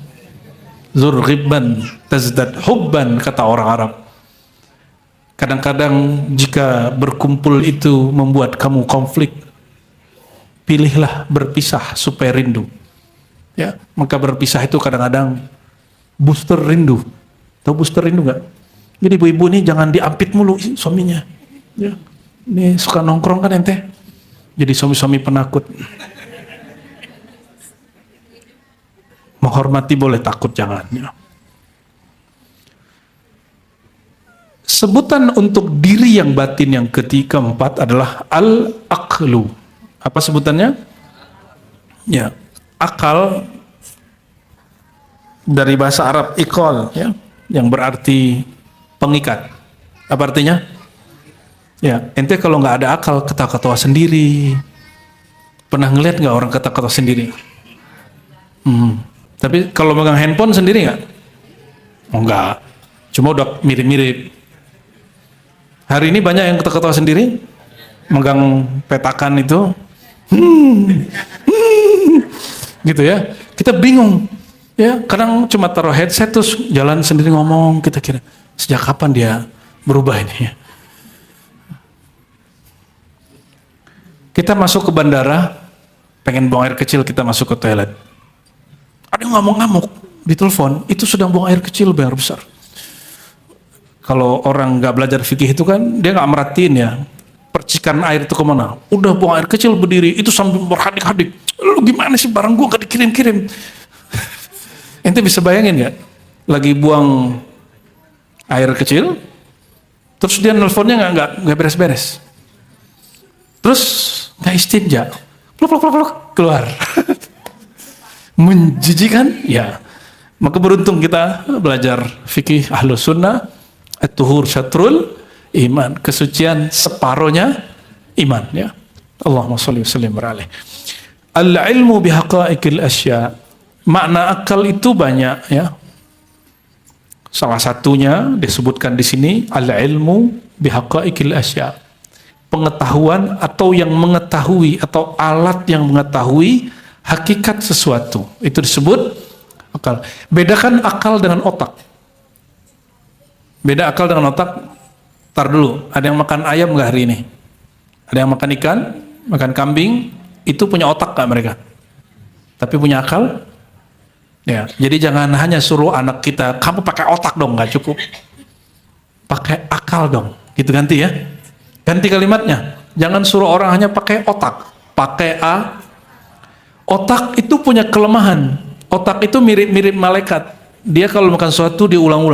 Zur ghibban tazdad hubban, kata orang Arab. Kadang-kadang jika berkumpul itu membuat kamu konflik, pilihlah berpisah supaya rindu. Ya, maka berpisah itu kadang-kadang booster rindu. Tahu booster rindu nggak? Jadi ibu-ibu ini jangan diampit mulu suaminya. Ya, ini suka nongkrong kan ente. Jadi suami-suami penakut. Menghormati boleh, takut jangan. Ya. Sebutan untuk diri yang batin yang keempat adalah al-aqlu. Apa sebutannya? Ya, akal dari bahasa Arab iqal, ya, yang berarti pengikat. Apa artinya? Ya, ente kalau nggak ada akal ketawa-ketawa sendiri. Pernah ngeliat nggak orang ketawa-ketawa sendiri? Tapi kalau megang handphone sendiri nggak? Oh, nggak. Cuma udah mirip-mirip. Hari ini banyak yang ketawa-ketawa sendiri, megang petakan itu, gitu ya. Kita bingung, ya. Kadang cuma taruh headset terus jalan sendiri ngomong. Kita kira sejak kapan dia berubah ini? Ya. Kita masuk ke bandara, pengen buang air kecil, kita masuk ke toilet. Ada yang ngamuk-ngamuk di telepon, itu sedang buang air kecil, buang air besar. Kalau orang nggak belajar fikih itu kan dia nggak merhatiin ya percikan air itu kemana. Udah buang air kecil berdiri itu sambil berhadik-hadik. Lu gimana sih, barang gua nggak dikirim-kirim? Ente bisa bayangin nggak? Lagi buang air kecil, terus dia nelfonnya nggak beres-beres. Terus nggak istinja, pluk keluar. Menjijikan, ya. Maka beruntung kita belajar fikih Ahlus Sunnah. At-tuhur syatrul iman, kesucian separohnya iman, ya. Allahumma sholli wa sallim alaihi. Al-ilmu bihaqaiqil asya. Makna akal itu banyak, ya. Salah satunya disebutkan di sini al-ilmu bihaqaiqil asya. Pengetahuan atau yang mengetahui atau alat yang mengetahui hakikat sesuatu. Itu disebut akal. Bedakan akal dengan otak. Beda akal dengan otak. Tar dulu, ada yang makan ayam nggak hari ini? Ada yang makan ikan, makan kambing, itu punya otak nggak mereka? Tapi punya akal? Ya, jadi jangan hanya suruh anak kita, kamu pakai otak dong, nggak cukup. Pakai akal dong, gitu ganti ya. Ganti kalimatnya. Jangan suruh orang hanya pakai otak, pakai A. Otak itu punya kelemahan. Otak itu mirip-mirip malaikat. Dia kalau makan sesuatu dia ulang.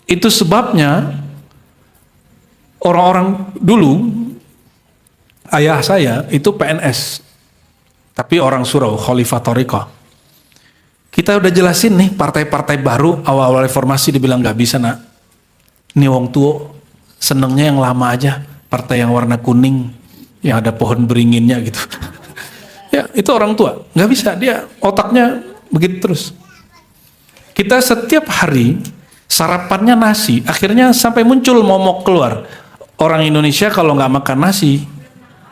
Itu sebabnya orang-orang dulu, ayah saya itu PNS, tapi orang Surau, Khalifah Thariqah. Kita udah jelasin nih partai-partai baru awal-awal reformasi, dibilang nggak bisa nak. Ini wong tua senengnya yang lama aja, partai yang warna kuning, yang ada pohon beringinnya gitu. Ya, itu orang tua, nggak bisa, dia otaknya begitu terus. Kita setiap hari sarapannya nasi, akhirnya sampai muncul momok keluar. Orang Indonesia kalau nggak makan nasi,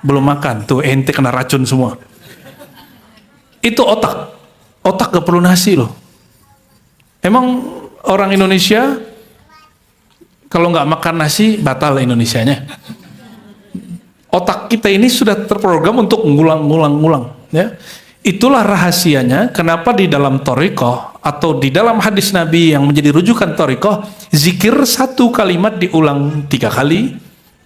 belum makan, tuh ente kena racun semua. Itu otak gak perlu nasi loh. Emang orang Indonesia kalau nggak makan nasi batal Indonesianya. Otak kita ini sudah terprogram untuk ngulang, ya. Itulah rahasianya kenapa di dalam thariqah atau di dalam hadis Nabi yang menjadi rujukan thariqah, zikir satu kalimat diulang 3 kali,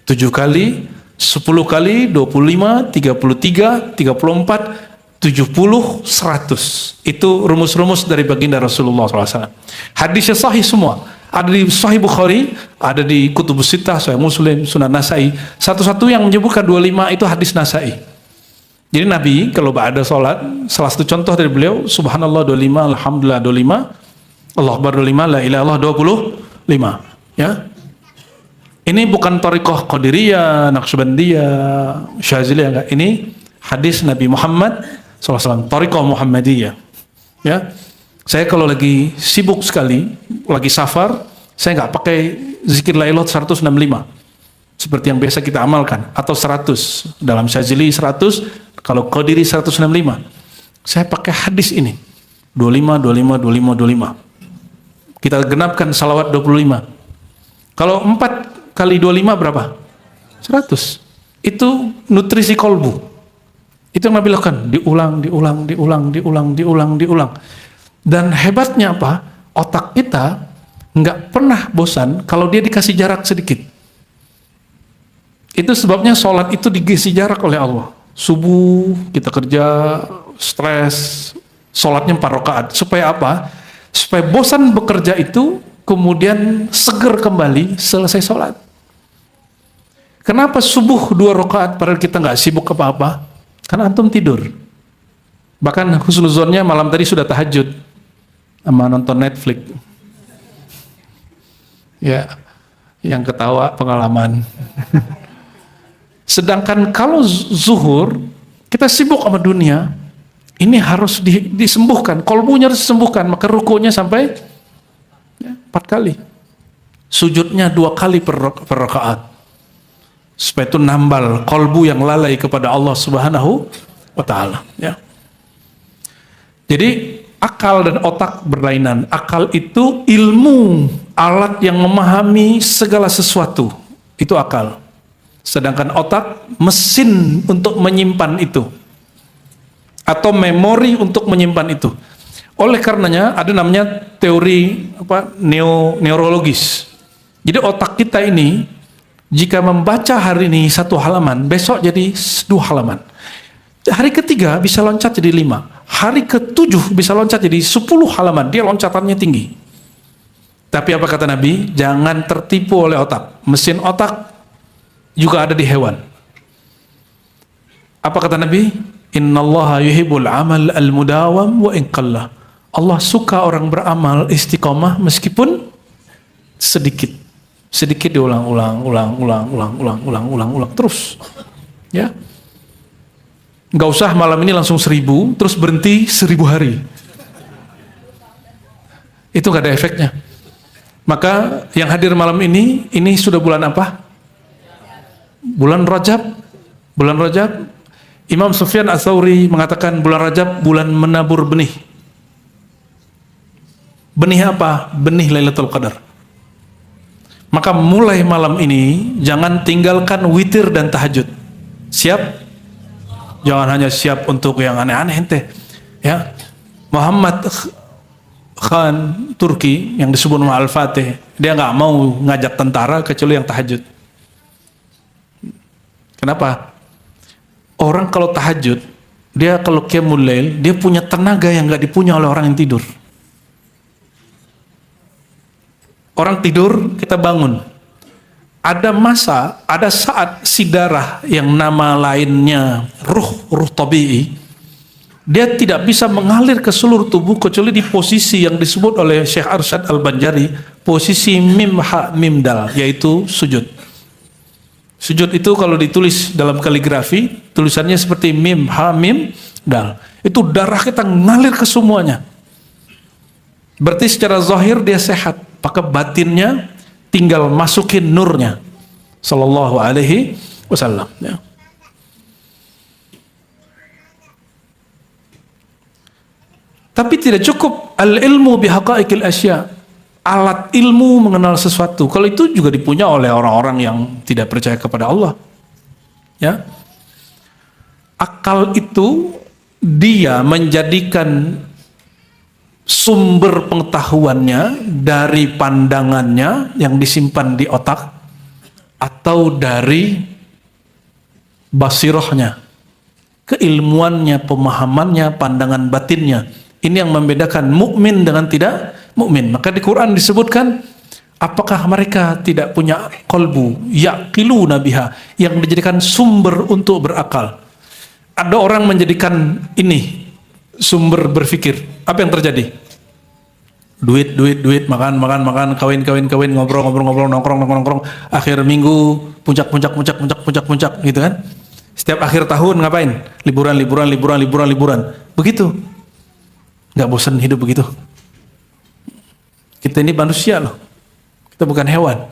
7 kali, 10 kali, 25, 33, 34, 70, 100. Itu rumus-rumus dari baginda Rasulullah SAW. Hadisnya sahih semua. Ada di Sahih Bukhari, ada di Kutubus Sittah, Sahih Muslim, Sunan Nasai. Satu-satu yang menyebutkan 25 itu hadis Nasai. Jadi Nabi kalau ada sholat, salah satu contoh dari beliau, Subhanallah 25, Alhamdulillah 25, Allah Akbar 25, La ilaha illallah 25. Ya. Ini bukan thariqah Qadiriyah, Naqsyabandiyah, Syaziliyah, enggak. Ini hadis Nabi Muhammad SAW, thariqah Muhammadiyah. Ya. Saya kalau lagi sibuk sekali, lagi safar, saya nggak pakai zikir la ilaha 165 seperti yang biasa kita amalkan, atau 100 dalam Syazili 100, kalau Qadiri 165. Saya pakai hadis ini 25, 25, 25, 25. Kita genapkan salawat 25. Kalau 4 kali 25 berapa? 100. Itu nutrisi kolbu. Itu yang Nabi lakukan, diulang. Dan hebatnya apa? Otak kita nggak pernah bosan kalau dia dikasih jarak sedikit. Itu sebabnya sholat itu dikasih jarak oleh Allah. Subuh kita kerja, stres, sholatnya 4 rakaat. Supaya apa? Supaya bosan bekerja itu, kemudian seger kembali selesai sholat. Kenapa subuh 2 rakaat padahal kita nggak sibuk apa-apa? Karena antum tidur. Bahkan husnuzonnya malam tadi sudah tahajud sama nonton Netflix. Ya, yang ketawa pengalaman. Sedangkan kalau zuhur kita sibuk sama dunia, ini harus disembuhkan. Kolbunya harus disembuhkan, maka rukunya sampai 4 kali. Sujudnya 2 kali per rakaat. Supaya itu nambal kolbu yang lalai kepada Allah Subhanahu wa ta'ala, ya. Jadi akal dan otak berlainan. Akal itu ilmu, alat yang memahami segala sesuatu. Itu akal. Sedangkan otak mesin untuk menyimpan itu, atau memori untuk menyimpan itu. Oleh karenanya ada namanya teori neurologis. Jadi otak kita ini jika membaca hari ini 1 halaman, besok jadi 2 halaman. Hari ketiga bisa loncat jadi 5. Hari ke-7 bisa loncat jadi 10 halaman. Dia loncatannya tinggi. Tapi apa kata Nabi? Jangan tertipu oleh otak. Mesin otak juga ada di hewan. Apa kata Nabi? Innallaha yuhibbul amal al-mudawam wa in qalla. Allah suka orang beramal istiqomah meskipun sedikit. Sedikit diulang terus. Ya. Nggak usah malam ini langsung 1000, terus berhenti 1000 hari. Itu nggak ada efeknya. Maka yang hadir malam ini sudah bulan apa? Bulan Rajab. Bulan Rajab. Imam Sufyan Ats-Tsauri mengatakan bulan Rajab bulan menabur benih. Benih apa? Benih Lailatul Qadar. Maka mulai malam ini jangan tinggalkan witir dan tahajud. Siap? Jangan hanya siap untuk yang aneh-aneh ente. Ya. Muhammad Khan Turki yang disebut nama Al-Fatih, dia nggak mau ngajak tentara kecuali yang tahajud. Kenapa? Orang kalau tahajud, dia kalau qiyamul lail, dia punya tenaga yang nggak dipunya oleh orang yang tidur. Orang tidur, kita bangun. Ada masa, ada saat si darah yang nama lainnya ruh tabi'i, dia tidak bisa mengalir ke seluruh tubuh kecuali di posisi yang disebut oleh Syekh Arsyad Al-Banjari, posisi mim ha mim dal, yaitu sujud. Sujud itu kalau ditulis dalam kaligrafi, tulisannya seperti mim ha mim dal. Itu darah kita ngalir ke semuanya. Berarti secara zahir dia sehat, maka batinnya tinggal masukin nurnya sallallahu alaihi wasallam, ya. Tapi tidak cukup al-ilmu bihaqaiqil asya. Alat ilmu mengenal sesuatu. Kalau itu juga dipunya oleh orang-orang yang tidak percaya kepada Allah. Ya. Akal itu dia menjadikan sumber pengetahuannya dari pandangannya yang disimpan di otak atau dari basirohnya, keilmuannya, pemahamannya, pandangan batinnya. Ini yang membedakan mukmin dengan tidak mukmin. Maka di Quran disebutkan, apakah mereka tidak punya qalbu yaqiluna biha, yang dijadikan sumber untuk berakal. Ada orang menjadikan ini sumber berpikir. Apa yang terjadi? Duit, makan, kawin, ngobrol, nongkrong. Akhir minggu, puncak, gitu kan? Setiap akhir tahun ngapain? Liburan. Begitu. Nggak bosan hidup begitu. Kita ini manusia loh. Kita bukan hewan.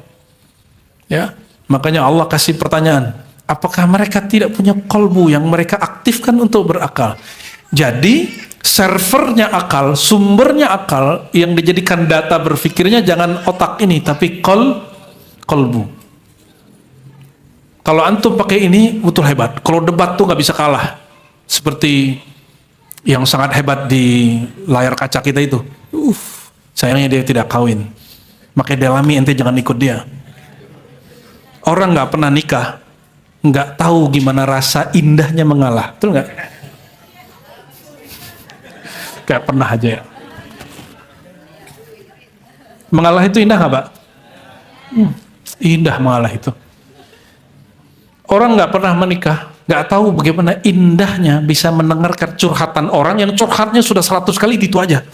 Ya, makanya Allah kasih pertanyaan. Apakah mereka tidak punya qalbu yang mereka aktifkan untuk berakal? Jadi servernya akal, sumbernya akal yang dijadikan data berpikirnya jangan otak ini, tapi qalbu. Kalau antum pakai ini betul hebat. Kalau debat tuh nggak bisa kalah. Seperti yang sangat hebat di layar kaca kita itu. Sayangnya dia tidak kawin. Makanya Delami ente jangan ikut dia. Orang nggak pernah nikah, nggak tahu gimana rasa indahnya mengalah, betul nggak? Kayak pernah aja ya. Mengalah itu indah nggak, Pak? Indah mengalah itu. Orang nggak pernah menikah, nggak tahu bagaimana indahnya bisa mendengarkan curhatan orang yang curhatnya sudah 100 kali itu aja.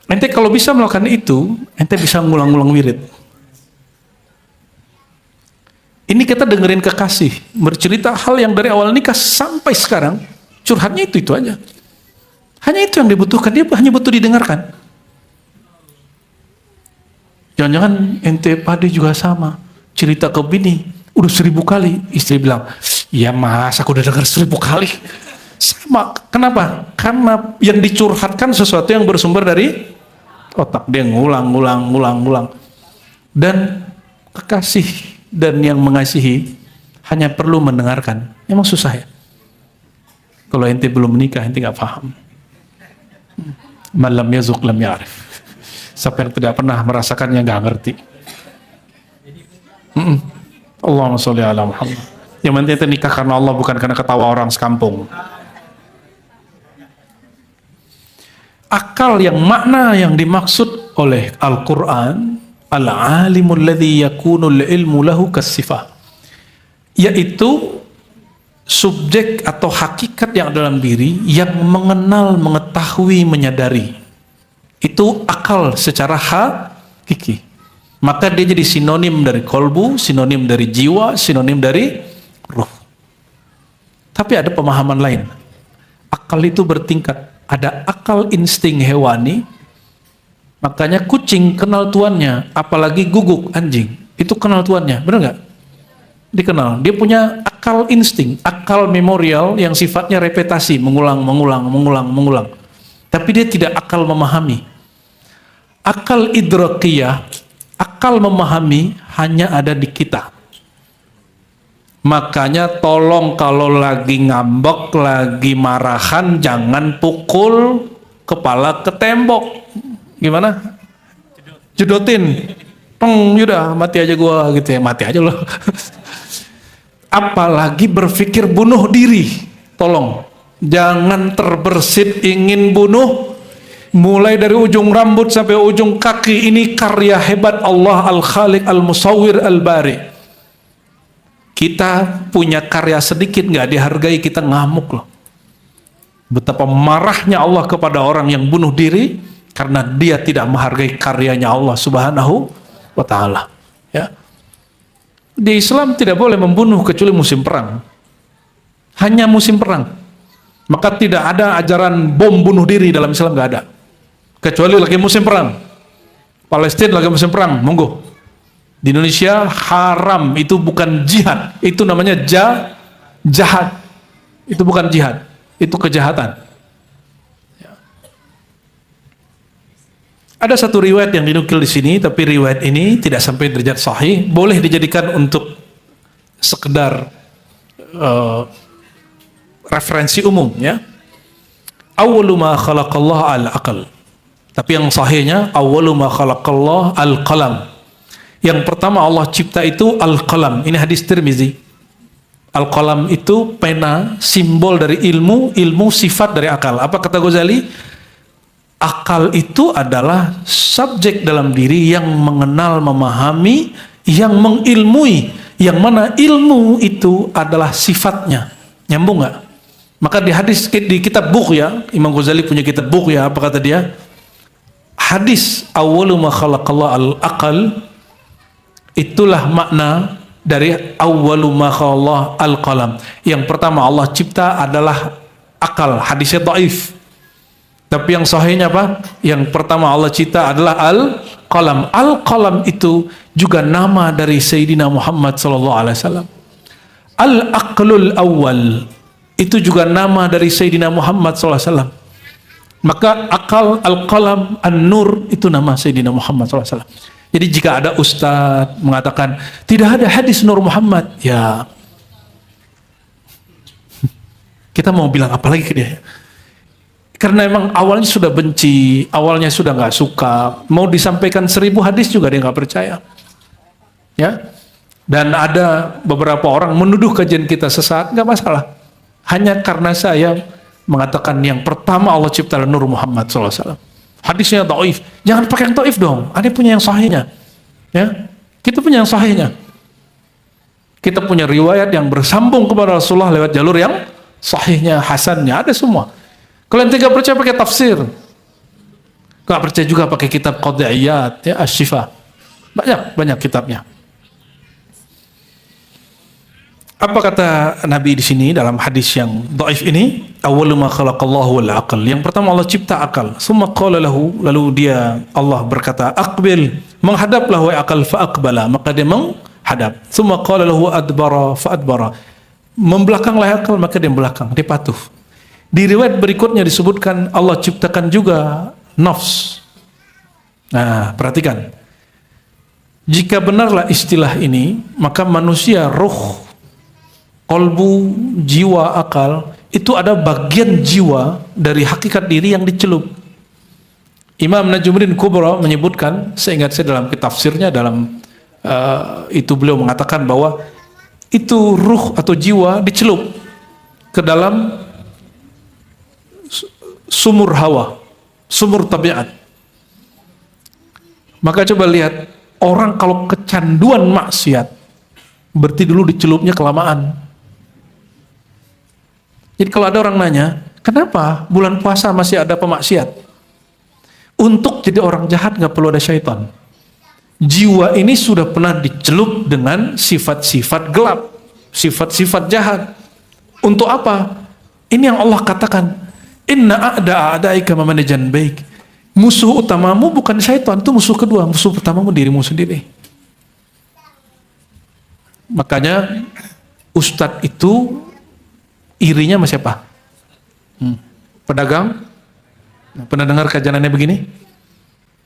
Ente kalau bisa melakukan itu, ente bisa ngulang-ngulang wirid. Ini kita dengerin kekasih bercerita hal yang dari awal nikah sampai sekarang curhatnya itu aja. Hanya itu yang dibutuhkan, dia hanya butuh didengarkan. Jangan-jangan ente pade juga sama, cerita ke bini udah 1000 kali, istri bilang, ya mas aku udah dengar 1000 kali. Sama, kenapa? Karena yang dicurhatkan sesuatu yang bersumber dari otak, dia ngulang. Dan kekasih dan yang mengasihi hanya perlu mendengarkan. Emang susah ya? Kalau ente belum menikah, ente nggak paham. Malam yazuk lam ya'rif. Siapa yang tidak pernah merasakannya nggak ngerti. Allahumma sholli ala Muhammad. Yang penting ente nikah karena Allah, bukan karena ketawa orang sekampung. Akal yang makna yang dimaksud oleh Al-Quran, al-alimul ladzi yakunul ilmu lahu kasifah, yaitu subjek atau hakikat yang dalam diri yang mengenal, mengetahui, menyadari. Itu akal secara hakiki. Maka dia jadi sinonim dari kolbu, sinonim dari jiwa, sinonim dari ruh. Tapi ada pemahaman lain. Akal itu bertingkat. Ada akal insting hewani, makanya kucing kenal tuannya, apalagi guguk anjing, itu kenal tuannya, benar nggak? Dikenal, dia punya akal insting, akal memorial yang sifatnya repetasi, mengulang. Tapi dia tidak akal memahami. Akal idrakiyah, akal memahami hanya ada di kita. Makanya tolong kalau lagi ngambek, lagi marahan, jangan pukul kepala ke tembok. Gimana? Judotin. Yaudah mati aja gua gitu ya, mati aja loh. Apalagi berpikir bunuh diri. Tolong. Jangan terbersit ingin bunuh. Mulai dari ujung rambut sampai ujung kaki, ini karya hebat Allah Al-Khaliq Al-Musawwir Al-Bari. Kita punya karya sedikit nggak dihargai, kita ngamuk loh. Betapa marahnya Allah kepada orang yang bunuh diri karena dia tidak menghargai karyanya Allah Subhanahu wa Ta'ala. Ya. Di Islam tidak boleh membunuh kecuali musim perang. Hanya musim perang. Maka tidak ada ajaran bom bunuh diri dalam Islam, nggak ada. Kecuali lagi musim perang. Palestina lagi musim perang, monggo. Di Indonesia haram, itu bukan jihad, itu namanya jahat. Itu bukan jihad. itu kejahatan. Ada satu riwayat yang dinukil di sini, tapi riwayat ini tidak sampai derajat sahih, boleh dijadikan untuk sekedar referensi umum, ya. Awwalu ma khalaqallah al-aql. Tapi yang sahihnya awwalu ma khalaqallah al-qalam. Yang pertama Allah cipta itu al-qalam. Ini hadis Tirmizi. Al-qalam itu pena, simbol dari ilmu, ilmu sifat dari akal. Apa kata Ghazali? Akal itu adalah subjek dalam diri yang mengenal, memahami, yang mengilmui, yang mana ilmu itu adalah sifatnya. Nyambung nggak? Maka di hadis, di kitab Bughya, Imam Ghazali punya kitab Bughya, apa kata dia? Hadis awwalu ma khalaqallah al-aqal, itulah makna dari awwalu ma khalaqallah al-qalam. Yang pertama Allah cipta adalah akal. Hadisnya dhaif. Tapi yang sahihnya apa? Yang pertama Allah cipta adalah al-qalam. Al-qalam itu juga nama dari Sayyidina Muhammad sallallahu alaihi wasallam. Al-aqlul awwal itu juga nama dari Sayyidina Muhammad sallallahu alaihi wasallam. Maka akal, al-qalam, an-nur itu nama Sayyidina Muhammad sallallahu alaihi wasallam. Jadi jika ada ustadz mengatakan tidak ada hadis Nur Muhammad, ya kita mau bilang apa lagi ke dia? Karena memang awalnya sudah benci, awalnya sudah nggak suka, mau disampaikan 1000 hadis juga dia nggak percaya, ya. Dan ada beberapa orang menuduh kajian kita sesat, nggak masalah. Hanya karena saya mengatakan yang pertama Allah cipta Nur Muhammad SAW. Hadisnya dhaif, jangan pakai yang dhaif dong. Ada punya yang sahihnya, ya. Kita punya yang sahihnya. Kita punya riwayat yang bersambung kepada Rasulullah lewat jalur yang sahihnya, hasannya, ada semua. Kalau yang tidak percaya pakai tafsir, nggak percaya juga pakai kitab Qadiyat, ya, Asy-Syifa. Banyak kitabnya. Apa kata Nabi di sini dalam hadis yang dhaif ini? Awwalu ma khalaqallahu al-aql. Yang pertama Allah cipta akal. Summa qala lahu, lalu dia Allah berkata, aqbil, menghadaplah wahai akal, fa aqbala, maka dia menghadap. Summa qala lahu adbara, fa adbara. Membelakanglah akal, maka dia belakang, dia patuh. Di riwayat berikutnya disebutkan Allah ciptakan juga nafs. Nah, perhatikan. Jika benarlah istilah ini, maka manusia, ruh, kolbu, jiwa, akal, itu ada bagian jiwa dari hakikat diri yang dicelup. Imam Najmuddin Kubra menyebutkan, seingat saya dalam kitab tafsirnya, dalam itu beliau mengatakan bahwa itu ruh atau jiwa dicelup ke dalam sumur hawa, sumur tabiat. Maka coba lihat, orang kalau kecanduan maksiat, berarti dulu dicelupnya kelamaan. Jadi kalau ada orang nanya, kenapa bulan puasa masih ada pemaksiat? Untuk jadi orang jahat nggak perlu ada syaitan. Jiwa ini sudah pernah dicelup dengan sifat-sifat gelap, sifat-sifat jahat. Untuk apa? Ini yang Allah katakan, inna a'da'aika mamanajan baik. Musuh utamamu bukan syaitan, itu musuh kedua. Musuh pertamamu dirimu sendiri. Makanya ustadz itu irinya sama siapa? Pedagang? Pernah dengar kajiannya begini?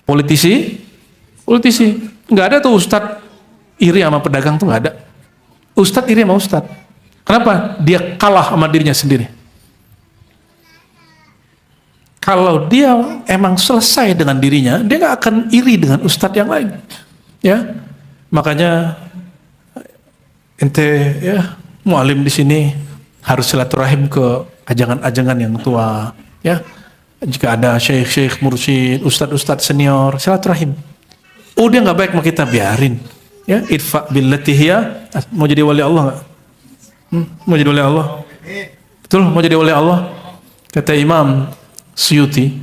Politisi? Politisi. Nggak ada tuh ustadz iri sama pedagang, tuh nggak ada. Ustadz iri sama ustadz. Kenapa? Dia kalah sama dirinya sendiri. Kalau dia emang selesai dengan dirinya, dia nggak akan iri dengan ustadz yang lain, ya. Makanya ente, ya, mualim di sini harus silaturahim ke ajangan-ajangan yang tua, ya. Jika ada syekh-syekh, mursyid, ustadz-ustadz senior, silaturahim. Oh, dia nggak baik sama kita, biarin, ya. Idfa billati hiya. Mau jadi wali Allah nggak? Mau jadi wali Allah? Betul, mau jadi wali Allah? Kata Imam Suyuti,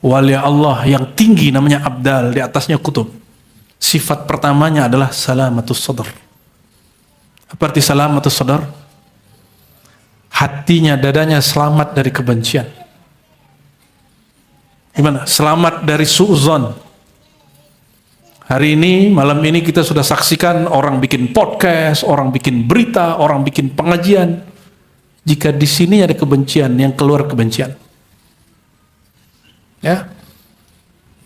wali Allah yang tinggi namanya abdal, di atasnya kutub. Sifat pertamanya adalah salamatus sadar. Apa arti salamatus sadar? Hatinya, dadanya selamat dari kebencian. Gimana? Selamat dari su'uzon. Hari ini, malam ini kita sudah saksikan orang bikin podcast, orang bikin berita, orang bikin pengajian. jika di sini ada kebencian, yang keluar kebencian. Ya,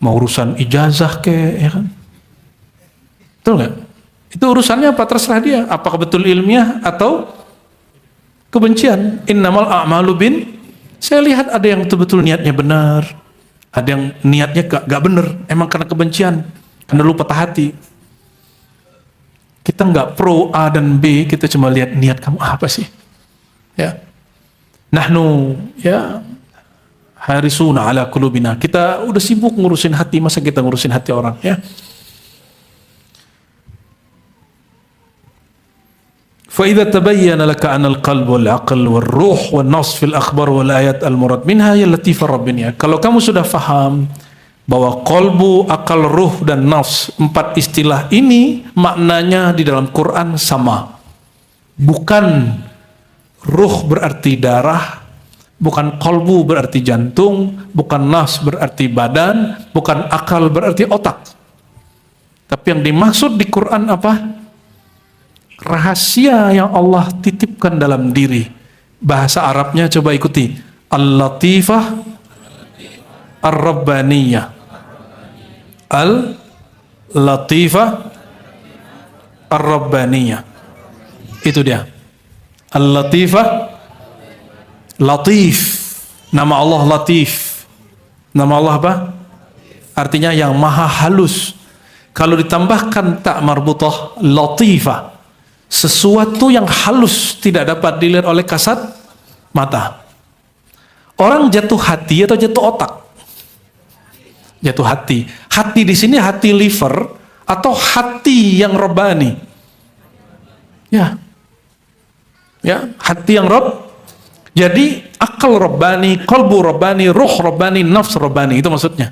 mau urusan ijazah ya kan? Betul nggak? Itu urusannya apa? Terserah dia. Apakah betul ilmiah atau kebencian? Innamal a'malu bin. Saya lihat ada yang betul-betul niatnya benar, ada yang niatnya gak benar, emang karena kebencian, karena lu patah hati. Kita nggak pro A dan B, kita cuma lihat niat kamu apa sih? Ya, nahnu ya harisuna ala qulubina. Kita udah sibuk ngurusin hati, masa kita ngurusin hati orang ya? فإذا تبين لك أن القلب والعقل والروح والنص في الأخبار والآيات المراد منها هي اللطيفة الربانية. Kalau kamu sudah faham bahwa kolbu, akal, ruh, dan nafs, 4 istilah ini maknanya di dalam Quran sama. Bukan ruh berarti darah, bukan kolbu berarti jantung, bukan nafs berarti badan, bukan akal berarti otak. Tapi yang dimaksud di Quran apa? Rahasia yang Allah titipkan dalam diri. Bahasa Arabnya coba ikuti. Al-Latifah Ar-Rabbaniyah. Al-Latifah Ar-Rabbaniyah. Itu dia. Al-Latifah, Latif. Nama Allah Latif. Nama Allah apa? Artinya yang maha halus. Kalau ditambahkan tak marbutah, Latifah, sesuatu yang halus, tidak dapat dilihat oleh kasat mata. Orang jatuh hati atau jatuh otak? Jatuh hati. Hati di sini hati liver atau hati yang robbani? Ya, ya, hati yang rob. Jadi akal robbani, kolbu robbani, ruh robbani, nafs robbani, itu maksudnya.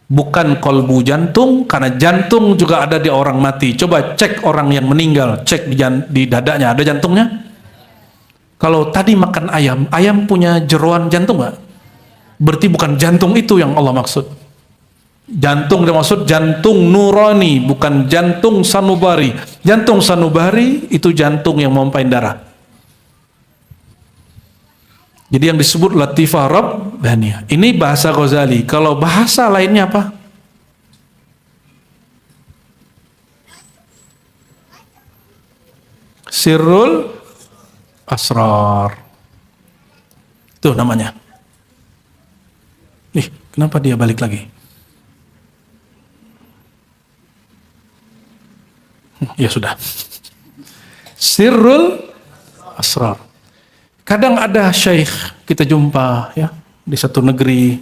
Bukan kolbu jantung, karena jantung juga ada di orang mati. Coba cek orang yang meninggal, cek di dadanya, ada jantungnya? Kalau tadi makan ayam, ayam punya jeroan jantung nggak? Berarti bukan jantung itu yang Allah maksud. Jantung dimaksud jantung nurani, bukan jantung sanubari. Jantung sanubari itu jantung yang memompain darah. Jadi yang disebut Latifah Rabbaniyah. Ini bahasa Ghazali. Kalau bahasa lainnya apa? Sirrul Asrar. Itu namanya. Nih, kenapa dia balik lagi? Ya sudah. Sirrul Asrar. Kadang ada syekh kita jumpa ya di satu negeri.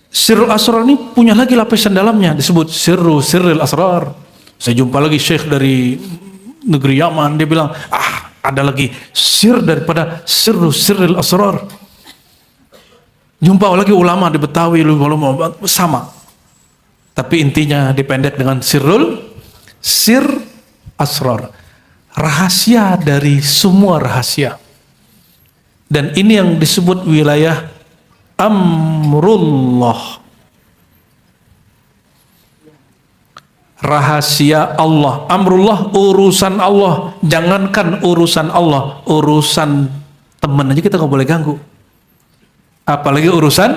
Sirrul Asrar ini punya lagi lapisan dalamnya, disebut Sirrul Asrar. Saya jumpa lagi syekh dari negeri Yaman, dia bilang, ada lagi sir daripada Sirrul Asrar. Jumpa lagi ulama di Betawi, sama. Tapi intinya dipendek dengan Sir Asrar. Rahasia dari semua rahasia. Dan ini yang disebut wilayah Amrullah. Rahasia Allah. Amrullah, urusan Allah. Jangankan urusan Allah, urusan teman aja kita nggak boleh ganggu. Apalagi urusan.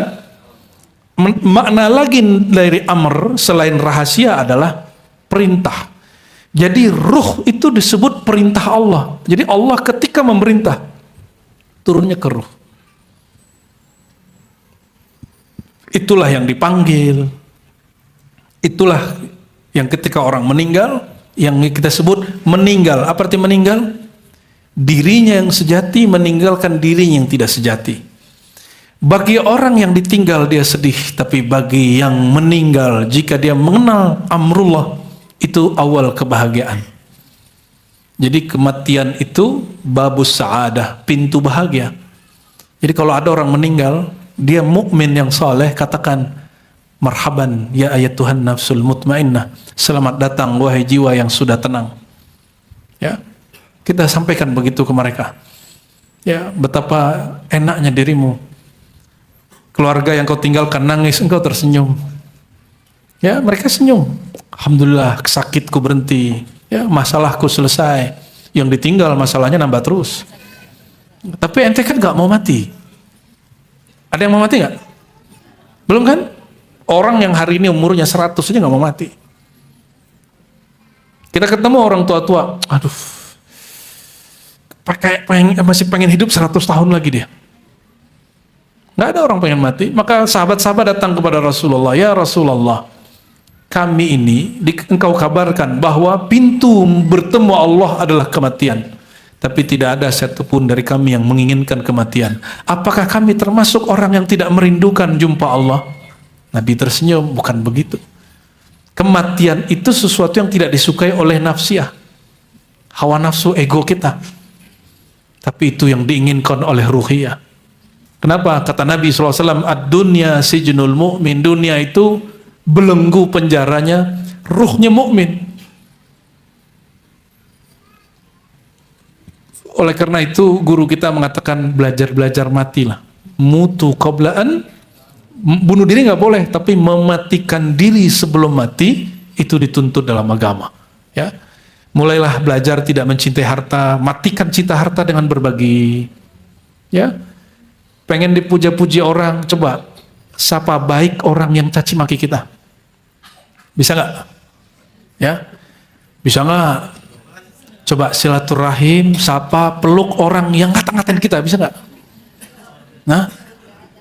Makna lagi dari amr selain rahasia adalah perintah. Jadi ruh itu disebut perintah Allah. Jadi Allah ketika memerintah, turunnya ke ruh. Itulah yang dipanggil. Itulah yang ketika orang meninggal, yang kita sebut meninggal. Apa arti meninggal? Dirinya yang sejati meninggalkan dirinya yang tidak sejati. Bagi orang yang ditinggal dia sedih, tapi bagi yang meninggal, jika dia mengenal amrullah, itu awal kebahagiaan. Jadi kematian itu babus sa'adah, pintu bahagia. Jadi kalau ada orang meninggal, dia mukmin yang soleh, katakan marhaban ya ayat Tuhan nafsul mutmainnah, selamat datang wahai jiwa yang sudah tenang. Ya, kita sampaikan begitu ke mereka. Ya, betapa enaknya dirimu. Keluarga yang kau tinggalkan nangis, engkau tersenyum. Ya, mereka senyum. Alhamdulillah, sakitku berhenti. Ya, masalahku selesai. Yang ditinggal masalahnya nambah terus. Tapi ente kan nggak mau mati. Ada yang mau mati nggak? Belum kan? Orang yang hari ini umurnya 100 aja nggak mau mati. Kita ketemu orang tua-tua, aduh, masih pengen hidup 100 tahun lagi dia. Nggak ada orang pengen mati. Maka sahabat-sahabat datang kepada Rasulullah, ya Rasulullah, kami ini engkau kabarkan bahwa pintu bertemu Allah adalah kematian. Tapi tidak ada satupun dari kami yang menginginkan kematian. Apakah kami termasuk orang yang tidak merindukan jumpa Allah? Nabi tersenyum, bukan begitu. Kematian itu sesuatu yang tidak disukai oleh nafsiyah, hawa nafsu ego kita. Tapi itu yang diinginkan oleh ruhiyah. Kenapa? Kata Nabi SAW, ad-dunya sijnul mu'min. Dunia itu belenggu penjaranya ruhnya mukmin. Oleh karena itu guru kita mengatakan belajar matilah. Mutu qablaan, bunuh diri nggak boleh, tapi mematikan diri sebelum mati itu dituntut dalam agama. Ya, mulailah belajar tidak mencintai harta, matikan cinta harta dengan berbagi. Ya, pengen dipuja-puji orang, coba sapa baik orang yang caci maki kita. Bisa nggak? Ya, bisa nggak? Coba silaturahim, sapa, peluk orang yang ngata-ngatain kita, bisa nggak? Nah,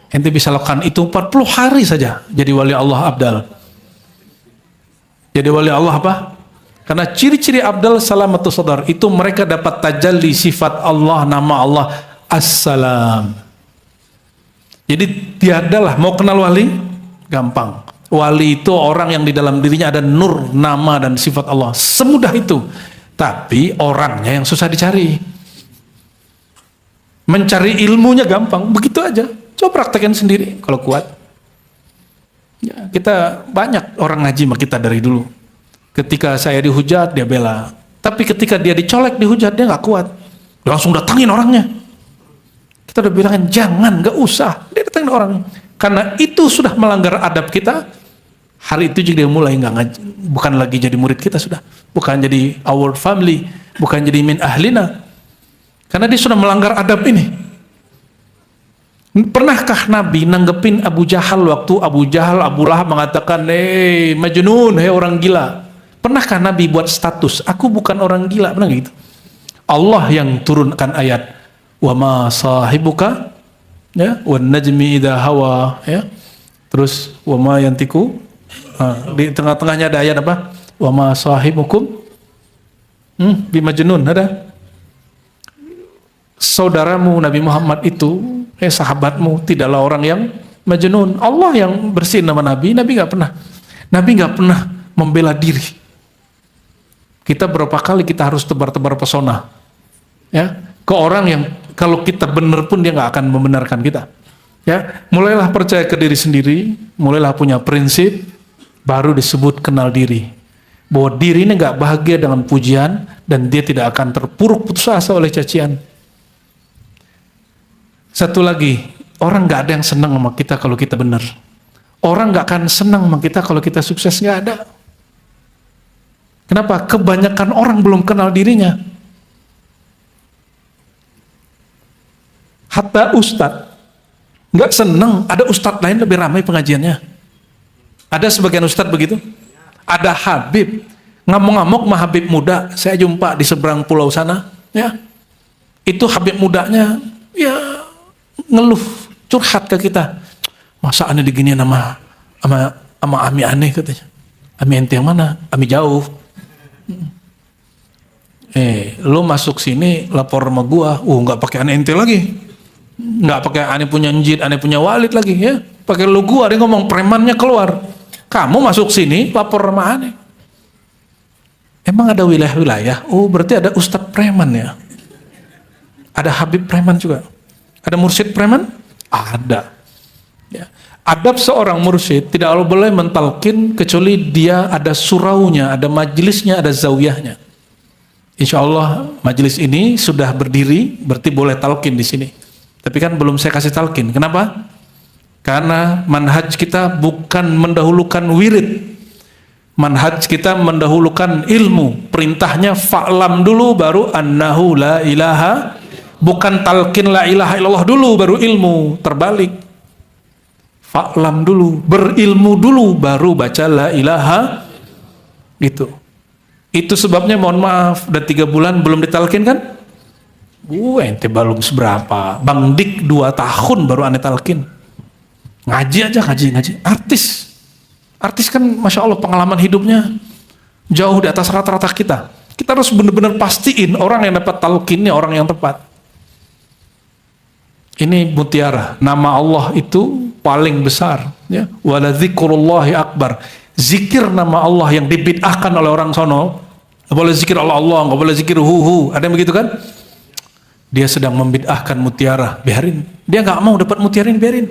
ente bisa lakukan itu 40 hari saja jadi wali Allah abdal. Jadi wali Allah apa? Karena ciri-ciri abdal salamatus sadar itu mereka dapat tajalli sifat Allah, nama Allah As-Salam. Jadi tiadalah mau kenal wali gampang. Wali itu orang yang di dalam dirinya ada nur, nama dan sifat Allah. Semudah itu. Tapi orangnya yang susah dicari. Mencari ilmunya gampang, begitu aja. Coba praktekin sendiri kalau kuat. Ya, kita banyak orang ngaji sama kita dari dulu. Ketika saya dihujat dia bela. Tapi ketika dia dicolek dihujat dia nggak kuat. Dia langsung datangin orangnya. Kita udah bilangin jangan, nggak usah. Dia datangin orangnya. Karena itu sudah melanggar adab kita. Hari itu juga dia mulai nggak ngaji, bukan lagi jadi murid kita sudah, bukan jadi our family, bukan jadi min ahlina, karena dia sudah melanggar adab ini. Pernahkah Nabi nanggepin Abu Jahal waktu Abu Lahab mengatakan, majnun, orang gila? Pernahkah Nabi buat status, aku bukan orang gila? Pernah gitu? Allah yang turunkan ayat, wa ma sahibuka, ya, wan najmi idha hawa, ya, terus wa ma yantiku. Di tengah-tengahnya ada ayat apa? Wa ma sahibukum bimajnun, ada. Saudaramu Nabi Muhammad itu, sahabatmu tidaklah orang yang majnun. Allah yang bersihin nama Nabi. Nabi nggak pernah membela diri. Kita berapa kali kita harus tebar-tebar pesona, ya, ke orang yang kalau kita benar pun dia nggak akan membenarkan kita. Ya, mulailah percaya ke diri sendiri, mulailah punya prinsip. Baru disebut kenal diri, bahwa diri ini nggak bahagia dengan pujian dan dia tidak akan terpuruk putus asa oleh cacian. Satu lagi, orang nggak ada yang senang sama kita kalau kita benar. Orang nggak akan senang sama kita kalau kita sukses, nggak ada. Kenapa? Kebanyakan orang belum kenal dirinya. Hatta ustadz nggak senang ada ustadz lain lebih ramai pengajiannya. Ada sebagian ustadz begitu. Ada Habib ngamuk-ngamuk sama Habib muda. Saya jumpa di seberang pulau sana, ya. Itu Habib mudanya ya ngeluh, curhat ke kita. Masa aneh diginiin sama Ami aneh katanya. Ami ente yang mana? Ami jauh. Lu masuk sini lapor sama gua. Nggak pakai aneh ente lagi. Nggak pakai aneh punya njid, aneh punya walid lagi, ya. Pakai lu gua, dia ngomong premannya keluar. Kamu masuk sini lapor sama aneh. Emang ada wilayah-wilayah? Oh, berarti ada ustadz preman ya. Ada Habib preman juga. Ada mursyid preman? Ada. Ya. Adab seorang mursyid tidak boleh mentalkin kecuali dia ada suraunya, ada majelisnya, ada zawiyahnya. Insya Allah majelis ini sudah berdiri, berarti boleh talkin di sini. Tapi kan belum saya kasih talkin. Kenapa? Karena manhaj kita bukan mendahulukan wirid. Manhaj kita mendahulukan ilmu. Perintahnya fa'lam dulu baru annahu la ilaha. Bukan talqin la ilaha illallah dulu baru ilmu. Terbalik. Fa'lam dulu, berilmu dulu baru baca la ilaha. Gitu. Itu sebabnya mohon maaf, udah 3 bulan belum ditalkin kan? Ente belum seberapa. Bang Dik 2 tahun baru ane talkin. Ngaji aja, ngaji. Artis kan Masya Allah pengalaman hidupnya jauh di atas rata-rata kita. Kita harus benar-benar pastiin orang yang dapat talqinnya orang yang tepat. Ini mutiara. Nama Allah itu paling besar. Ya. Wala dzikrullahi akbar. Zikir nama Allah yang dibid'ahkan oleh orang sono. Nggak boleh zikir Allah, nggak boleh zikir hu. Ada yang begitu kan? Dia sedang membid'ahkan mutiara. Biarin. Dia nggak mau dapat mutiara ini, biarin.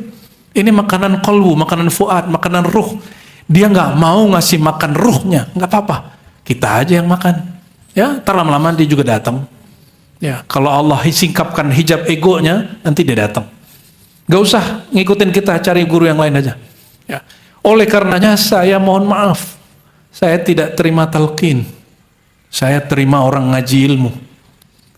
Ini makanan qalbu, makanan fuad, makanan ruh. Dia nggak mau ngasih makan ruhnya, nggak apa-apa. Kita aja yang makan. Ya, ntar lama-lama dia juga datang. Ya, kalau Allah singkapkan hijab egonya, nanti dia datang. Nggak usah ngikutin kita, cari guru yang lain aja. Ya. Oleh karenanya saya mohon maaf, saya tidak terima talqin. Saya terima orang ngaji ilmu.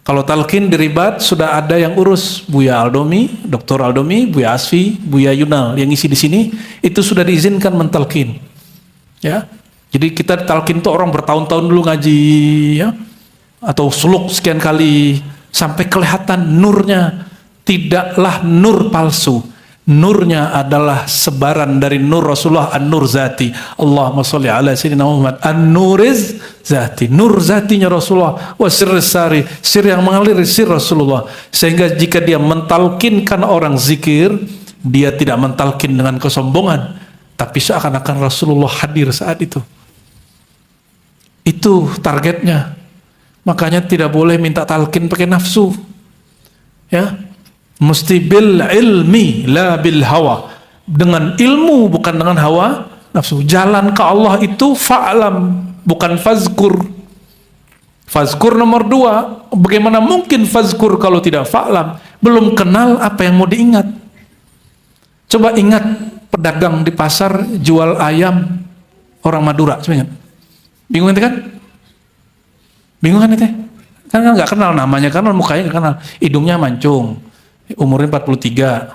Kalau talqin diribat sudah ada yang urus, Buya Aldomi, Dr. Aldomi, Buya Asfi, Buya Yunal yang isi di sini itu sudah diizinkan mentalqin. Ya. Jadi kita talqin itu orang bertahun-tahun dulu ngaji ya. Atau suluk sekian kali sampai kelihatan nurnya, tidaklah nur palsu. Nurnya adalah sebaran dari nur Rasulullah, an-nur zati. Allahumma sholli ala sayyidina Muhammad. An-nuriz zati. Nur zatinya Rasulullah. Wa sirris sari. Sir yang mengalir sir Rasulullah. Sehingga jika dia mentalkinkan orang zikir, dia tidak mentalkin dengan kesombongan, tapi seakan-akan Rasulullah hadir saat itu. Itu targetnya. Makanya tidak boleh minta talqin pakai nafsu. Ya. Mesti bil ilmi la bil hawa. Dengan ilmu bukan dengan hawa nafsu. Jalan ke Allah itu fa'lam, bukan fazkur. Fazkur nomor 2. Bagaimana mungkin fazkur kalau tidak fa'lam? Belum kenal apa yang mau diingat. Coba ingat pedagang di pasar jual ayam orang Madura. Coba ingat. Bingung ente kan? Bingung kan ente? Kan nggak kenal namanya, karena mukanya nggak kenal. Hidungnya mancung. Umurnya 43.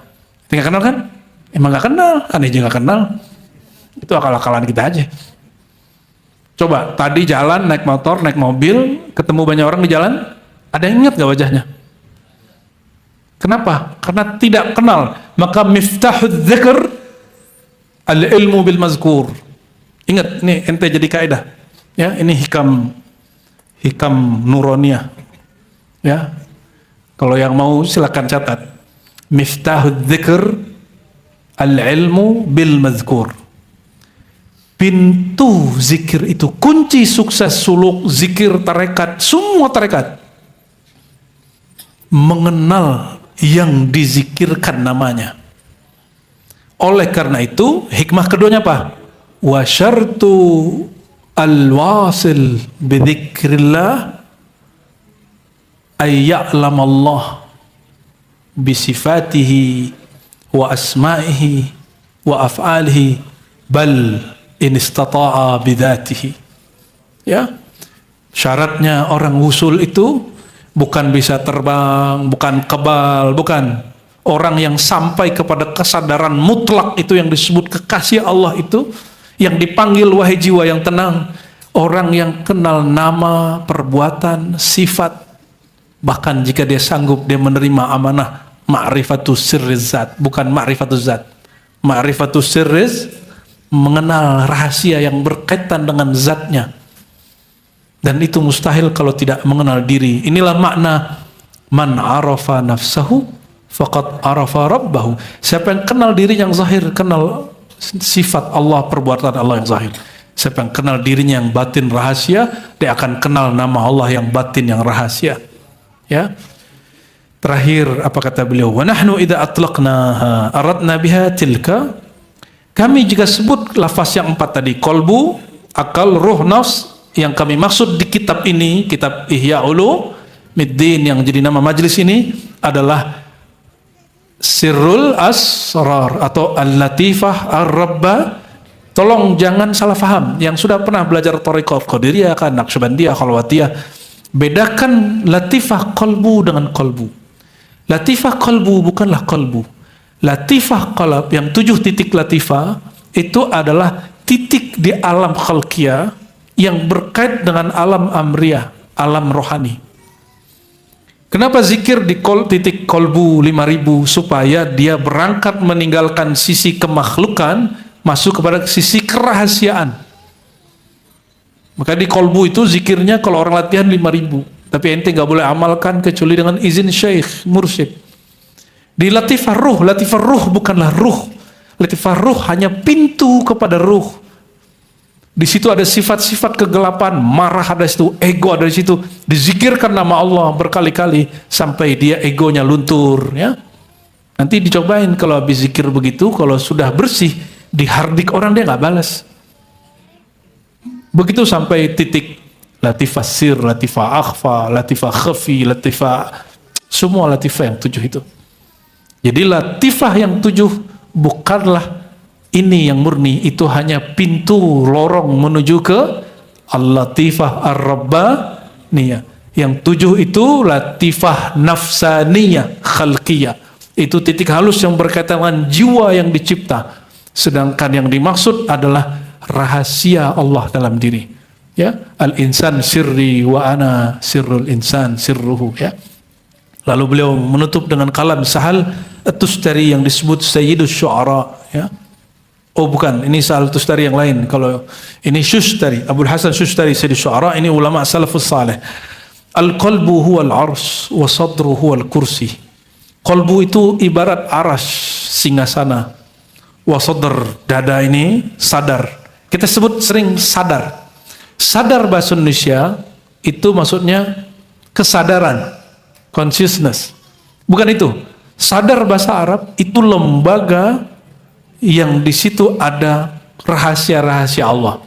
Tidak kenal kan? Emang gak kenal, aneh juga gak kenal. Itu akal-akalan kita aja. Coba, tadi jalan, naik motor, naik mobil, ketemu banyak orang di jalan, ada yang ingat gak wajahnya? Kenapa? Karena tidak kenal. Maka miftahud dzikr al-ilmu bil mazkur. Ingat, nih ente jadi kaidah. Ya, ini hikam nuroniyah. Ya. Kalau yang mau silakan catat. Miftahud dzikr al-ilmu bil mazkur. Pintu zikir itu, kunci sukses suluk, zikir, tarekat, semua tarekat. Mengenal yang dizikirkan namanya. Oleh karena itu, hikmah keduanya apa? Wa syartu al-wasil bi dzikrillah ay ya'lam Allah bi sifatihi wa asma'ihi wa af'alihi bal in istata'a bi dzatihi. Ya. Syaratnya orang wusul itu bukan bisa terbang, bukan kebal, bukan. Orang yang sampai kepada kesadaran mutlak itu yang disebut kekasih Allah itu, yang dipanggil wahai jiwa yang tenang, orang yang kenal nama, perbuatan, sifat. Bahkan jika dia sanggup, dia menerima amanah ma'rifatus sirriz zat, bukan ma'rifatuz zat. Ma'rifatus sirriz, mengenal rahasia yang berkaitan dengan zatnya. Dan itu mustahil kalau tidak mengenal diri. Inilah makna man arafa nafsahu faqad arafa rabbahu. Siapa yang kenal diri yang zahir, kenal sifat Allah, perbuatan Allah yang zahir. Siapa yang kenal dirinya yang batin rahasia, dia akan kenal nama Allah yang batin yang rahasia. Ya. Terakhir apa kata beliau? Wa nahnu idza atlaqnaha aradna biha tilka. Kami jika sebut lafaz yang 4 tadi, qalbu, akal, ruh, nafs, yang kami maksud di kitab ini, kitab Ihya Ulumuddin yang jadi nama majlis ini adalah Sirrul Asrar atau Al-Latifah Ar-Rabbaniyah. Tolong jangan salah paham. Yang sudah pernah belajar Thariqah Qadiriyah kan, Naqsyabandiyah, Khalwatiyah, bedakan latifah qalbu dengan qalbu. Latifah qalbu bukanlah qalbu. Latifah qalb, yang 7 titik latifah, itu adalah titik di alam khalqiyah yang berkait dengan alam amriyah, alam rohani. Kenapa zikir di titik kolbu 5000? Supaya dia berangkat meninggalkan sisi kemakhlukan, masuk kepada sisi kerahasiaan. Maka di kolbu itu zikirnya kalau orang latihan 5000, tapi ente gak boleh amalkan kecuali dengan izin syekh, mursyid. Di latifah ruh bukanlah ruh. Latifah ruh hanya pintu kepada ruh. Di situ ada sifat-sifat kegelapan, marah ada di situ, ego ada di situ. Dizikirkan nama Allah berkali-kali sampai dia egonya luntur, ya. Nanti dicobain kalau habis zikir begitu, kalau sudah bersih, dihardik orang dia nggak balas. Begitu sampai titik latifah sir, latifah akhfa, latifah khafi, latifah, semua latifah yang 7 itu. Jadi latifah yang 7 bukanlah ini yang murni, itu hanya pintu lorong menuju ke al-latifah ar-rabbaniyah. Yang 7 itu latifah nafsaniyah khalqiyah. Itu titik halus yang berkaitan dengan jiwa yang dicipta. Sedangkan yang dimaksud adalah rahasia Allah dalam diri. Ya, al-insan sirri wa ana sirrul insan sirruhu, ya. Lalu beliau menutup dengan kalam Sahal At-Tustari yang disebut Sayyidus Syu'ara, ya. Oh bukan, ini Sahal Tustari yang lain. Kalau ini Shustari, Abul Hasan Shustari Sayyidus Syu'ara, ini ulama salafus salih. Al-qalbu huwal ars wa sadru huwal kursi. Qalbu itu ibarat aras, singgasana. Wa sadr, dada ini sadar. Kita sebut sering sadar. Sadar bahasa Indonesia itu maksudnya kesadaran, consciousness. Bukan itu. Sadar bahasa Arab itu lembaga yang di situ ada rahasia-rahasia Allah.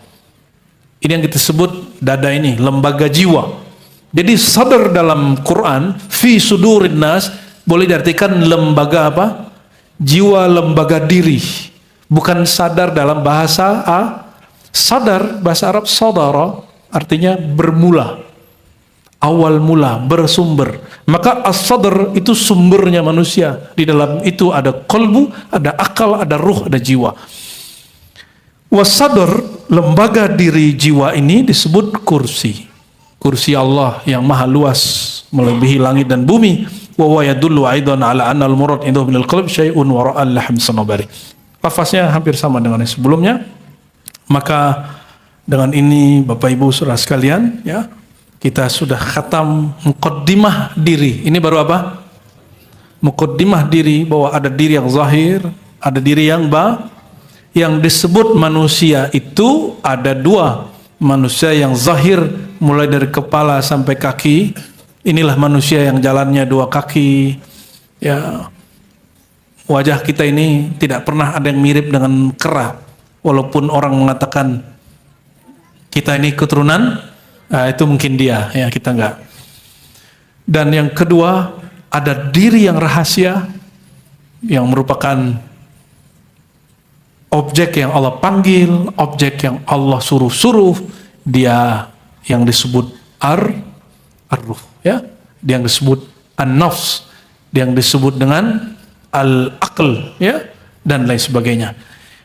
Ini yang kita sebut dada ini, lembaga jiwa. Jadi sadar dalam Quran, fi sudurin nas, boleh diartikan lembaga apa? Jiwa, lembaga diri. Bukan sadar dalam bahasa sadar, bahasa Arab sadara, artinya bermula. Awal mula, bersumber. Maka as-sadr itu sumbernya manusia. Di dalam itu ada qalbu, ada akal, ada ruh, ada jiwa. Was-sadr, lembaga diri jiwa ini disebut kursi. Kursi Allah yang maha luas, melebihi langit dan bumi. Wa huwa yadullu aidan ala anna al-murad indahu minal qalb syai'un wara'al lahm sanabari. Lafaznya hampir sama dengan yang sebelumnya. Maka dengan ini Bapak Ibu Saudara sekalian, ya, kita sudah khatam muqaddimah diri. Ini baru apa? Muqaddimah diri, bahwa ada diri yang zahir, ada diri yang yang disebut manusia itu ada 2. Manusia yang zahir mulai dari kepala sampai kaki. Inilah manusia yang jalannya 2 kaki. Ya, wajah kita ini tidak pernah ada yang mirip dengan kera. Walaupun orang mengatakan kita ini keturunan, itu mungkin dia, ya, kita enggak. Dan yang kedua, ada diri yang rahasia, yang merupakan objek yang Allah panggil, objek yang Allah suruh-suruh, dia yang disebut ar-ruh, ya, dia yang disebut an-nafs, dia yang disebut dengan al-aql, ya, dan lain sebagainya.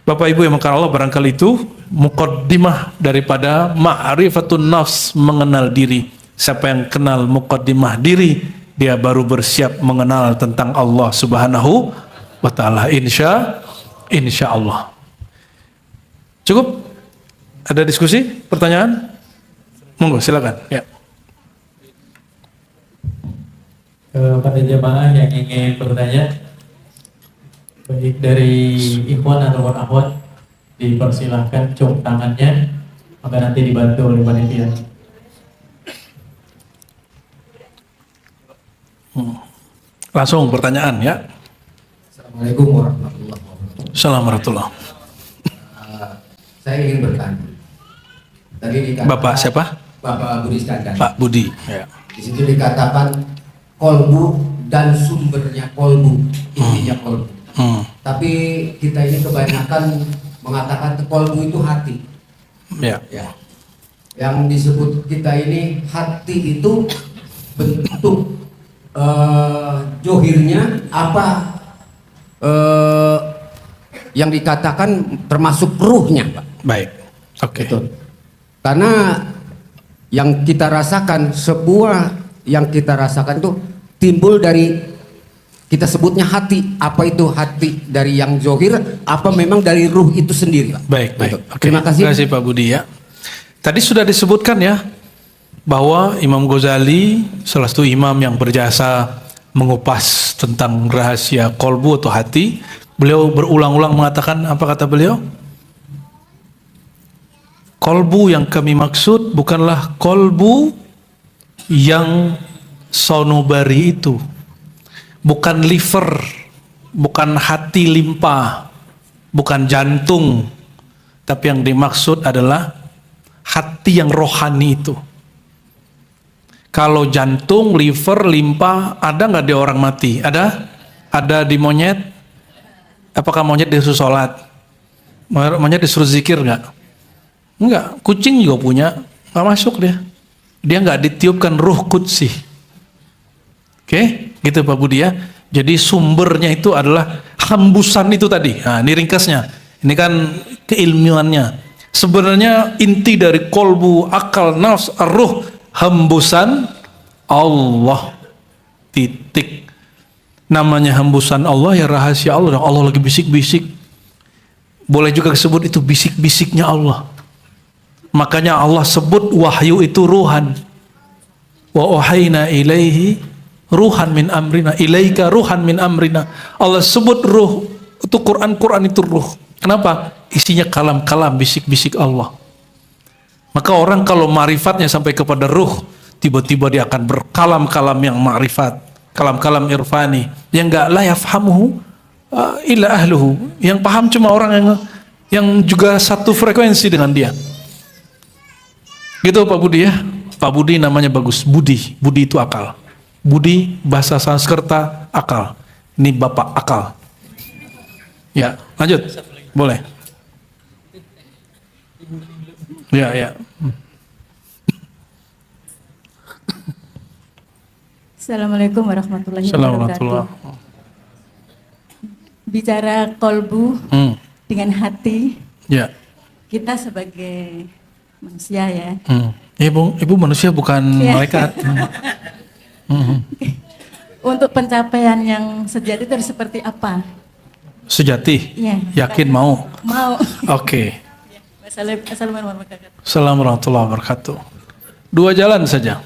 Bapak Ibu yang mengasihi Allah, barangkali itu muqaddimah daripada ma'rifatun nafs, mengenal diri. Siapa yang kenal muqaddimah diri, dia baru bersiap mengenal tentang Allah Subhanahu wa ta'ala. Insya Allah. Cukup? Ada diskusi? Pertanyaan? Monggo, silakan. Ya. Pada jemaah yang ingin bertanya, baik dari ikhwan ataupun akhwat, dipersilahkan cung tangannya, maka nanti dibantu oleh panitia. Langsung pertanyaan, ya. Assalamualaikum warahmatullahi wabarakatuh. Assalamualaikum. Saya ingin bertanya. Tadi dikatakan Bapak siapa? Bapak Budi Skandar. Pak Budi. Ya. Di situ dikatakan kolbu dan sumbernya kolbu, intinya kolbu. Tapi kita ini kebanyakan mengatakan kolbu itu hati. Ya. Ya. Yang disebut kita ini hati itu bentuk johirnya apa yang dikatakan termasuk ruhnya, Pak. Baik. Oke. Betul. Karena yang kita rasakan yang kita rasakan tuh timbul dari kita sebutnya hati. Apa itu hati dari yang zohir? Apa memang dari ruh itu sendiri, Pak? Baik. Betul. Oke. Terima kasih. Terima kasih Pak Budi ya. Tadi sudah disebutkan ya bahwa Imam Ghazali salah satu imam yang berjasa mengupas tentang rahasia kolbu atau hati. Beliau berulang-ulang mengatakan, apa kata beliau? Kolbu yang kami maksud bukanlah kolbu yang sonobari itu, bukan liver, bukan hati limpa, bukan jantung, tapi yang dimaksud adalah hati yang rohani itu. Kalau jantung, liver, limpa ada nggak di orang mati? Ada? Ada di monyet? Apakah monyet disuruh sholat? Monyet disuruh zikir nggak? Enggak. Kucing juga punya, nggak masuk dia. Dia nggak ditiupkan ruh qudsi. Oke, gitu Pak Budi ya. Jadi sumbernya itu adalah hembusan itu tadi. Nah, ini ringkasnya. Ini kan keilmuannya. Sebenarnya inti dari kolbu, akal, nafs, ruh, hembusan Allah. Titik. Namanya hembusan Allah ya rahasia Allah. Allah lagi bisik-bisik. Boleh juga disebut itu bisik-bisiknya Allah. Makanya Allah sebut wahyu itu ruhan. Wa uhayna ilaihi ruhan min amrina. Ilaika ruhan min amrina. Allah sebut ruh. Itu Quran itu ruh. Kenapa? Isinya kalam-kalam, bisik-bisik Allah. Maka orang kalau ma'rifatnya sampai kepada ruh, tiba-tiba dia akan berkalam-kalam yang ma'rifat. Kalam-kalam irfani yang enggak la yafhamuhu illa ahluhu, yang paham cuma orang yang juga satu frekuensi dengan dia. Gitu Pak Budi ya. Pak Budi namanya bagus, Budi. Budi itu akal. Budi bahasa Sanskerta akal. Ini Bapak akal. Ya, lanjut. Boleh. Ya. Assalamualaikum warahmatullahi Assalamualaikum. wabarakatuh. Bicara kolbu dengan hati, Ya. kita sebagai manusia ya. Ibu manusia bukan Ya. malaikat. Untuk pencapaian yang sejati itu harus seperti apa? Sejati. Ya. Yakin mau. Mau. Oke. Assalamualaikum warahmatullahi wabarakatuh. Assalamualaikum warahmatullahi wabarakatuh. Dua jalan saja.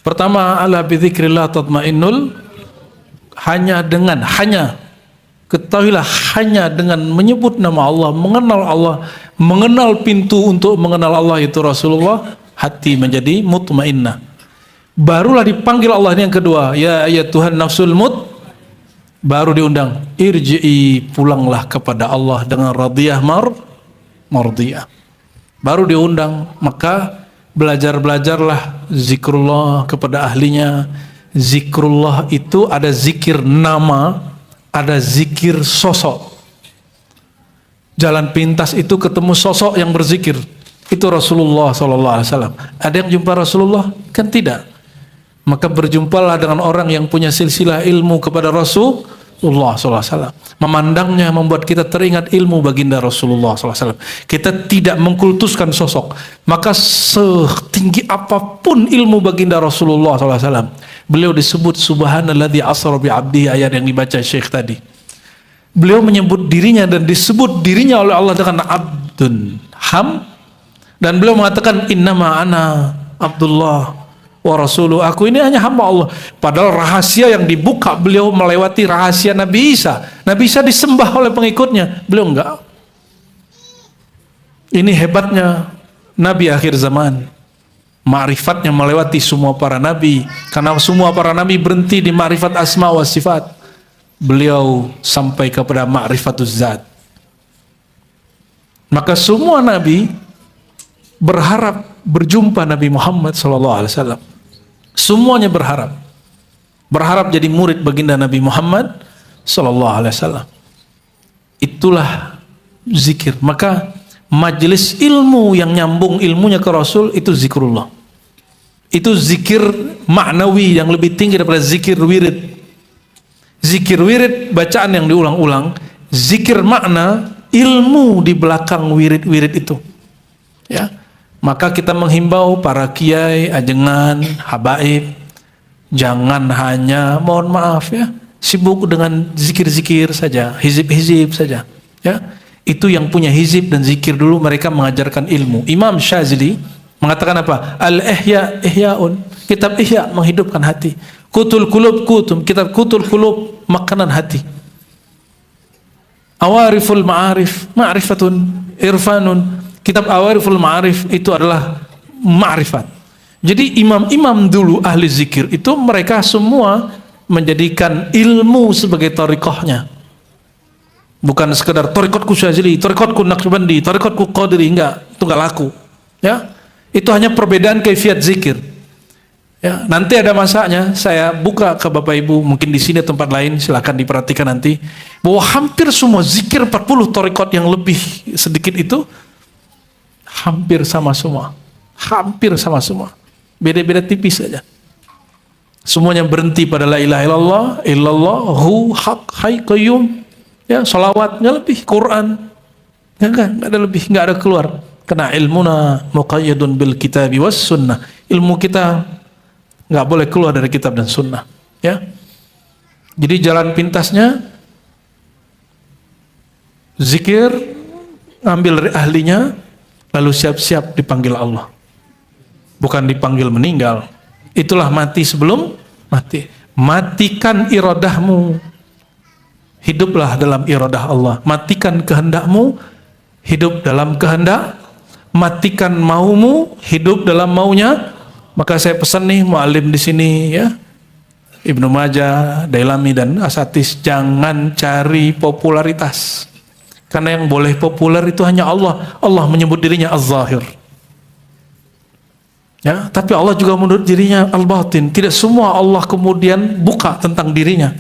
Pertama, ala bidzikrillah tatmainnul, hanya ketahuilah hanya dengan menyebut nama Allah, mengenal pintu untuk mengenal Allah itu Rasulullah, hati menjadi mutmainnah. Barulah dipanggil Allah. Ini yang kedua, ya Tuhan nafsul baru diundang, irji'i, pulanglah kepada Allah dengan radiyah mardiyah. Baru diundang, maka belajarlah zikrullah kepada ahlinya. Zikrullah itu ada zikir nama, ada zikir sosok. Jalan pintas itu ketemu sosok yang berzikir. Itu Rasulullah SAW. Ada yang jumpa Rasulullah? Kan tidak. Maka berjumpalah dengan orang yang punya silsilah ilmu kepada Rasulullah SAW. Memandangnya membuat kita teringat ilmu baginda Rasulullah SAW. Kita tidak mengkultuskan sosok. Maka setinggi apapun ilmu baginda Rasulullah SAW, beliau disebut subhanalladzi asra bi 'abdihi, ayat yang dibaca Syekh tadi. Beliau menyebut dirinya dan disebut dirinya oleh Allah dengan abdun dan beliau mengatakan innama ana Abdullah wa rasuluh, aku ini hanya hamba Allah. Padahal rahasia yang dibuka beliau melewati rahasia Nabi Isa. Nabi Isa disembah oleh pengikutnya, beliau enggak. Ini hebatnya Nabi akhir zaman, ma'rifatnya melewati semua para nabi. Karena semua para nabi berhenti di ma'rifat asma wa sifat, beliau sampai kepada ma'rifatuz zat. Maka semua nabi berharap berjumpa Nabi Muhammad SAW. Semuanya berharap jadi murid baginda Nabi Muhammad SAW. Itulah zikir. Maka majelis ilmu yang nyambung ilmunya ke Rasul itu zikrullah. Itu zikir maknawi yang lebih tinggi daripada zikir wirid. Zikir wirid bacaan yang diulang-ulang, zikir makna ilmu di belakang wirid-wirid itu. Ya. Maka kita menghimbau para kiai, ajengan, habaib, jangan hanya mohon maaf ya, sibuk dengan zikir-zikir saja, hizib-hizib saja. Ya. Itu yang punya hizib dan zikir dulu mereka mengajarkan ilmu. Imam Syazili mengatakan apa? Al-Ihya Ihyaun. Kitab Ihya menghidupkan hati. Kutul Kulub Kutum. Kitab Kutul Kulub makanan hati. Awariful Ma'arif Ma'rifatun Irfanun. Kitab Awariful Ma'arif itu adalah ma'rifat. Jadi imam-imam dulu ahli zikir itu mereka semua menjadikan ilmu sebagai thariqahnya. Bukan sekedar thariqatku Syazili, thariqatku Naqsyabandi, thariqatku Qadiri, enggak, itu enggak laku. Ya. Itu hanya perbedaan kaifiat zikir. Ya, nanti ada masanya saya buka ke Bapak Ibu, mungkin di sini tempat lain silakan diperhatikan nanti bahwa hampir semua zikir 40 thariqat yang lebih sedikit itu hampir sama semua. Hampir sama semua. Beda-beda tipis saja. Semuanya berhenti pada la ilaha illallah, illallahu haq hayy qayyum. Ya, salawatnya lebih Quran. Enggak ada lebih, enggak ada keluar. Karena ilmuna muqayyadun bil kitabi was sunnah. Ilmu kita nggak boleh keluar dari kitab dan sunnah. Ya. Jadi jalan pintasnya zikir, ambil dari ahlinya, lalu siap-siap dipanggil Allah. Bukan dipanggil meninggal. Itulah mati sebelum mati. Matikan iradahmu. Hiduplah dalam iradah Allah. Matikan kehendakmu, hidup dalam kehendak. Matikan maumu, hidup dalam maunya. Maka saya pesan nih mu'alim di sini ya, Ibnu Majah, Dailami dan Asatis, jangan cari popularitas. Karena yang boleh populer itu hanya Allah. Allah menyebut dirinya Az-Zahir. Ya, tapi Allah juga menyebut dirinya Al-Batin. Tidak semua Allah kemudian buka tentang dirinya.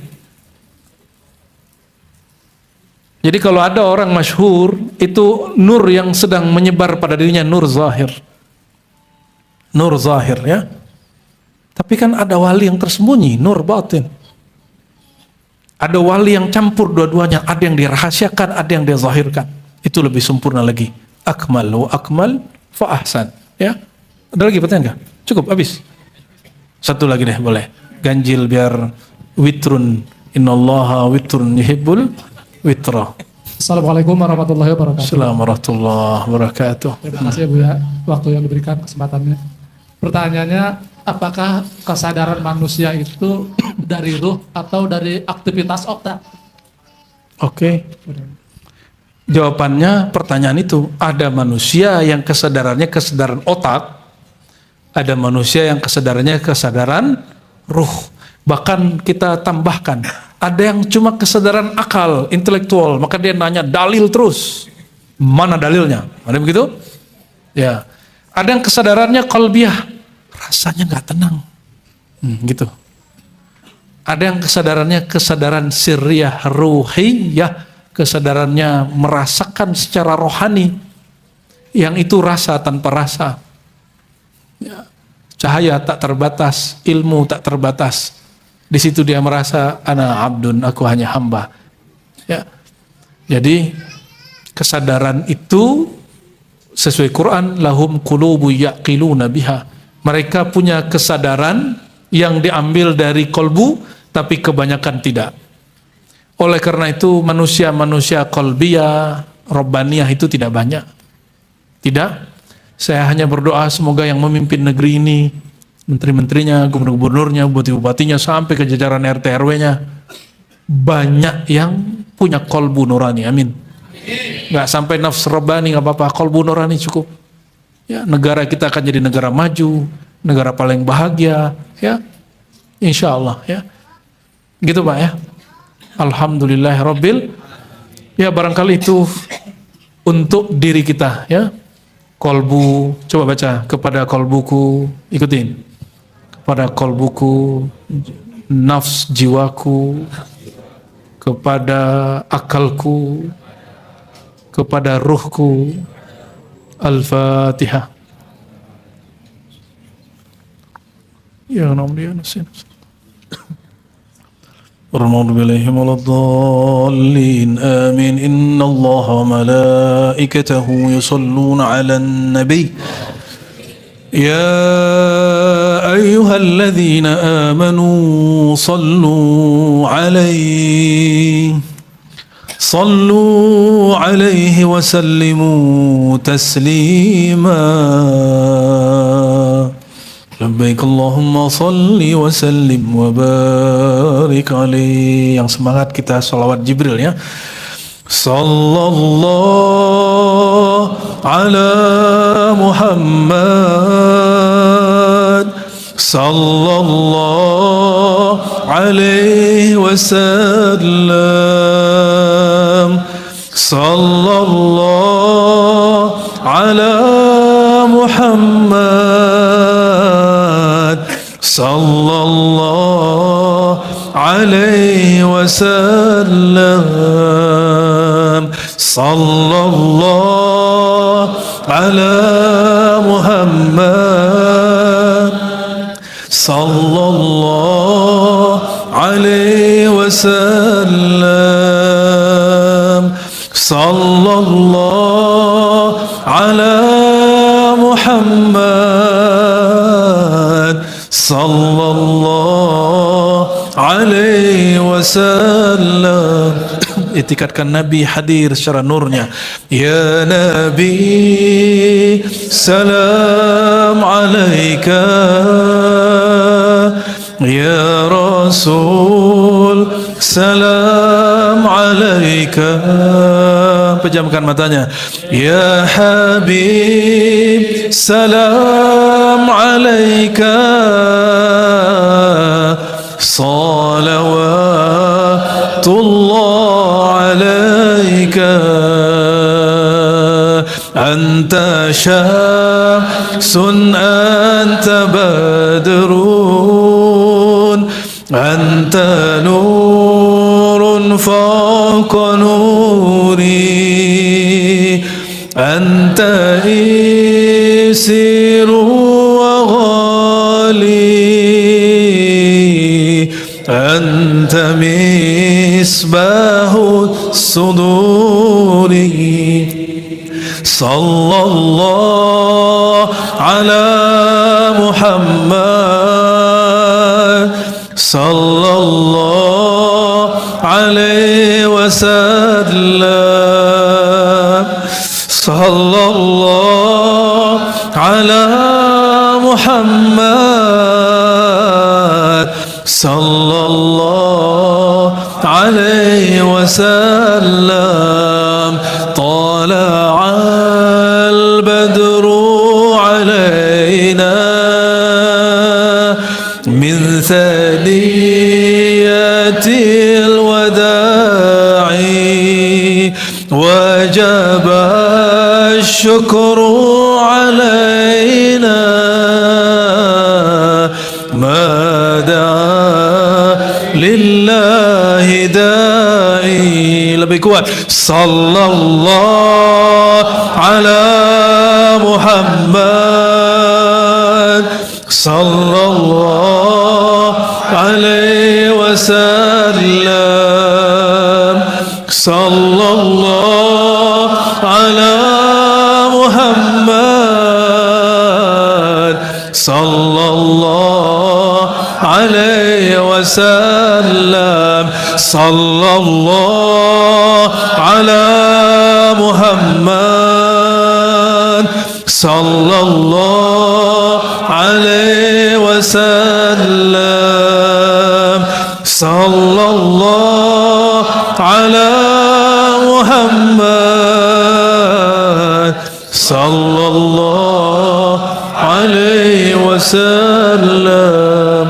Jadi kalau ada orang masyhur, itu nur yang sedang menyebar pada dirinya, nur zahir. Nur zahir ya. Tapi kan ada wali yang tersembunyi, nur batin. Ada wali yang campur dua-duanya, ada yang dirahasiakan, ada yang dizahirkan. Itu lebih sempurna lagi. Akmal wa akmal fa ahsan, ya. Ada lagi pertanyaan enggak? Cukup habis. Satu lagi deh boleh. Ganjil biar witrun. Innallaha witrun yuhibbul witra. Assalamualaikum warahmatullahi wabarakatuh. Assalamualaikum warahmatullahi wabarakatuh. Terima kasih Bu ya, waktu yang diberikan, kesempatannya. Pertanyaannya, apakah kesadaran manusia itu dari ruh atau dari aktivitas otak? Oke. Jawabannya pertanyaan itu, ada manusia yang kesadarannya kesadaran otak, ada manusia yang kesadarannya kesadaran ruh. Bahkan kita tambahkan, ada yang cuma kesadaran akal, intelektual, maka dia nanya dalil terus. Mana dalilnya? Ada begitu? Ya. Ada yang kesadarannya qalbiyah, rasanya nggak tenang. Gitu. Ada yang kesadarannya kesadaran sirriyah, ruhiyah, kesadarannya merasakan secara rohani, yang itu rasa tanpa rasa. Ya. Cahaya tak terbatas, ilmu tak terbatas. Di situ dia merasa ana abdun, aku hanya hamba. Ya. Jadi kesadaran itu sesuai Quran, lahum qulubu yaqiluna biha. Mereka punya kesadaran yang diambil dari kolbu, tapi kebanyakan tidak. Oleh karena itu manusia-manusia qalbiyah, robbaniyah itu tidak banyak. Tidak. Saya hanya berdoa semoga yang memimpin negeri ini, menteri-menterinya, gubernur-gubernurnya, bupati-bupatinya, sampai ke jajaran RT RW-nya, banyak yang punya kolbu nurani. Amin. Nggak sampai nafs robbani, nggak apa-apa, kolbu nurani cukup. Ya, negara kita akan jadi negara maju, negara paling bahagia, ya, insya Allah, ya. Gitu Pak ya. Alhamdulillahirabbil. Ya barangkali itu untuk diri kita, ya. Kolbu, coba baca, kepada kolbuku, ikutin. Kepada kolbuku, nafs jiwaku, kepada akalku, kepada ruhku. Al-Fatihah. Ya namanya nasin. أعوذ بالله من الضالين آمين إن الله وملائكته يصلون على النبي يا أيها الذين آمنوا صلوا عليه وسلموا تسليما Labbaik Allahumma salli wa sallim wa barik alaihi. Yang semangat kita salawat Jibril ya. Sallallahu ala Muhammad sallallahu alaihi wasallam. Sallallahu ala Muhammad sallallahu alaihi wasallam. Sallallahu ala Muhammad sallallahu alaihi wasallam. Sallallahu ala Muhammad sallallahu alaihi wasallam. Itikadkan Nabi hadir secara nurnya. Ya Nabi salam alaika, ya Rasul salam alaika. Pejamkan matanya. Ya Habib salam alaika, salawatullah alaika. Anta syamsun anta badrun, anta nurun fawqa nuri, anta isiru wa ghali, anta misbahu suduri. Sallallahu ala Muhammad sallallahu alaihi wasallam. Sallallahu ala Muhammad sallallahu alaihi wasallam. Tala'al badru alaina min thaniyatil wada'i, wajaba syukru alaina ma da'a lillahi da'i. Lebih kuat. Sallallahu ala Muhammad sallallahu alaihi wasallam. Sallallahu ala Muhammad sallallahu alaihi wasallam. Sallallahu ala Muhammad sallallahu alaihi wasallam. Sallallahu ala Muhammad sallallahu alaihi wasallam.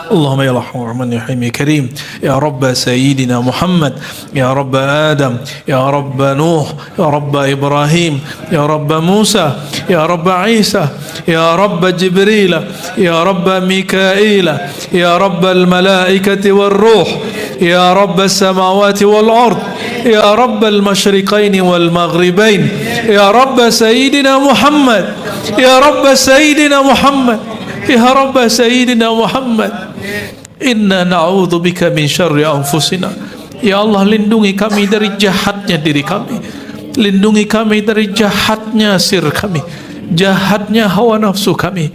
اللهم يا رحمن يا رحيم يا كريم يا رب سيدنا محمد يا رب آدم يا رب نوح يا رب إبراهيم يا رب موسى يا رب عيسى يا رب جبريل يا رب ميكائيل يا رب الملائكة والروح يا رب السماوات والأرض Ya Rabbal Masyriqaini wal Maghribain, Ya Rabb Sayyidina Muhammad, Ya Rabb Sayyidina Muhammad, Ya Rabb Sayyidina Muhammad. Inna na'udzubika min syarri anfusina. Ya Allah, lindungi kami dari jahatnya diri kami, lindungi kami dari jahatnya sir kami, jahatnya hawa nafsu kami.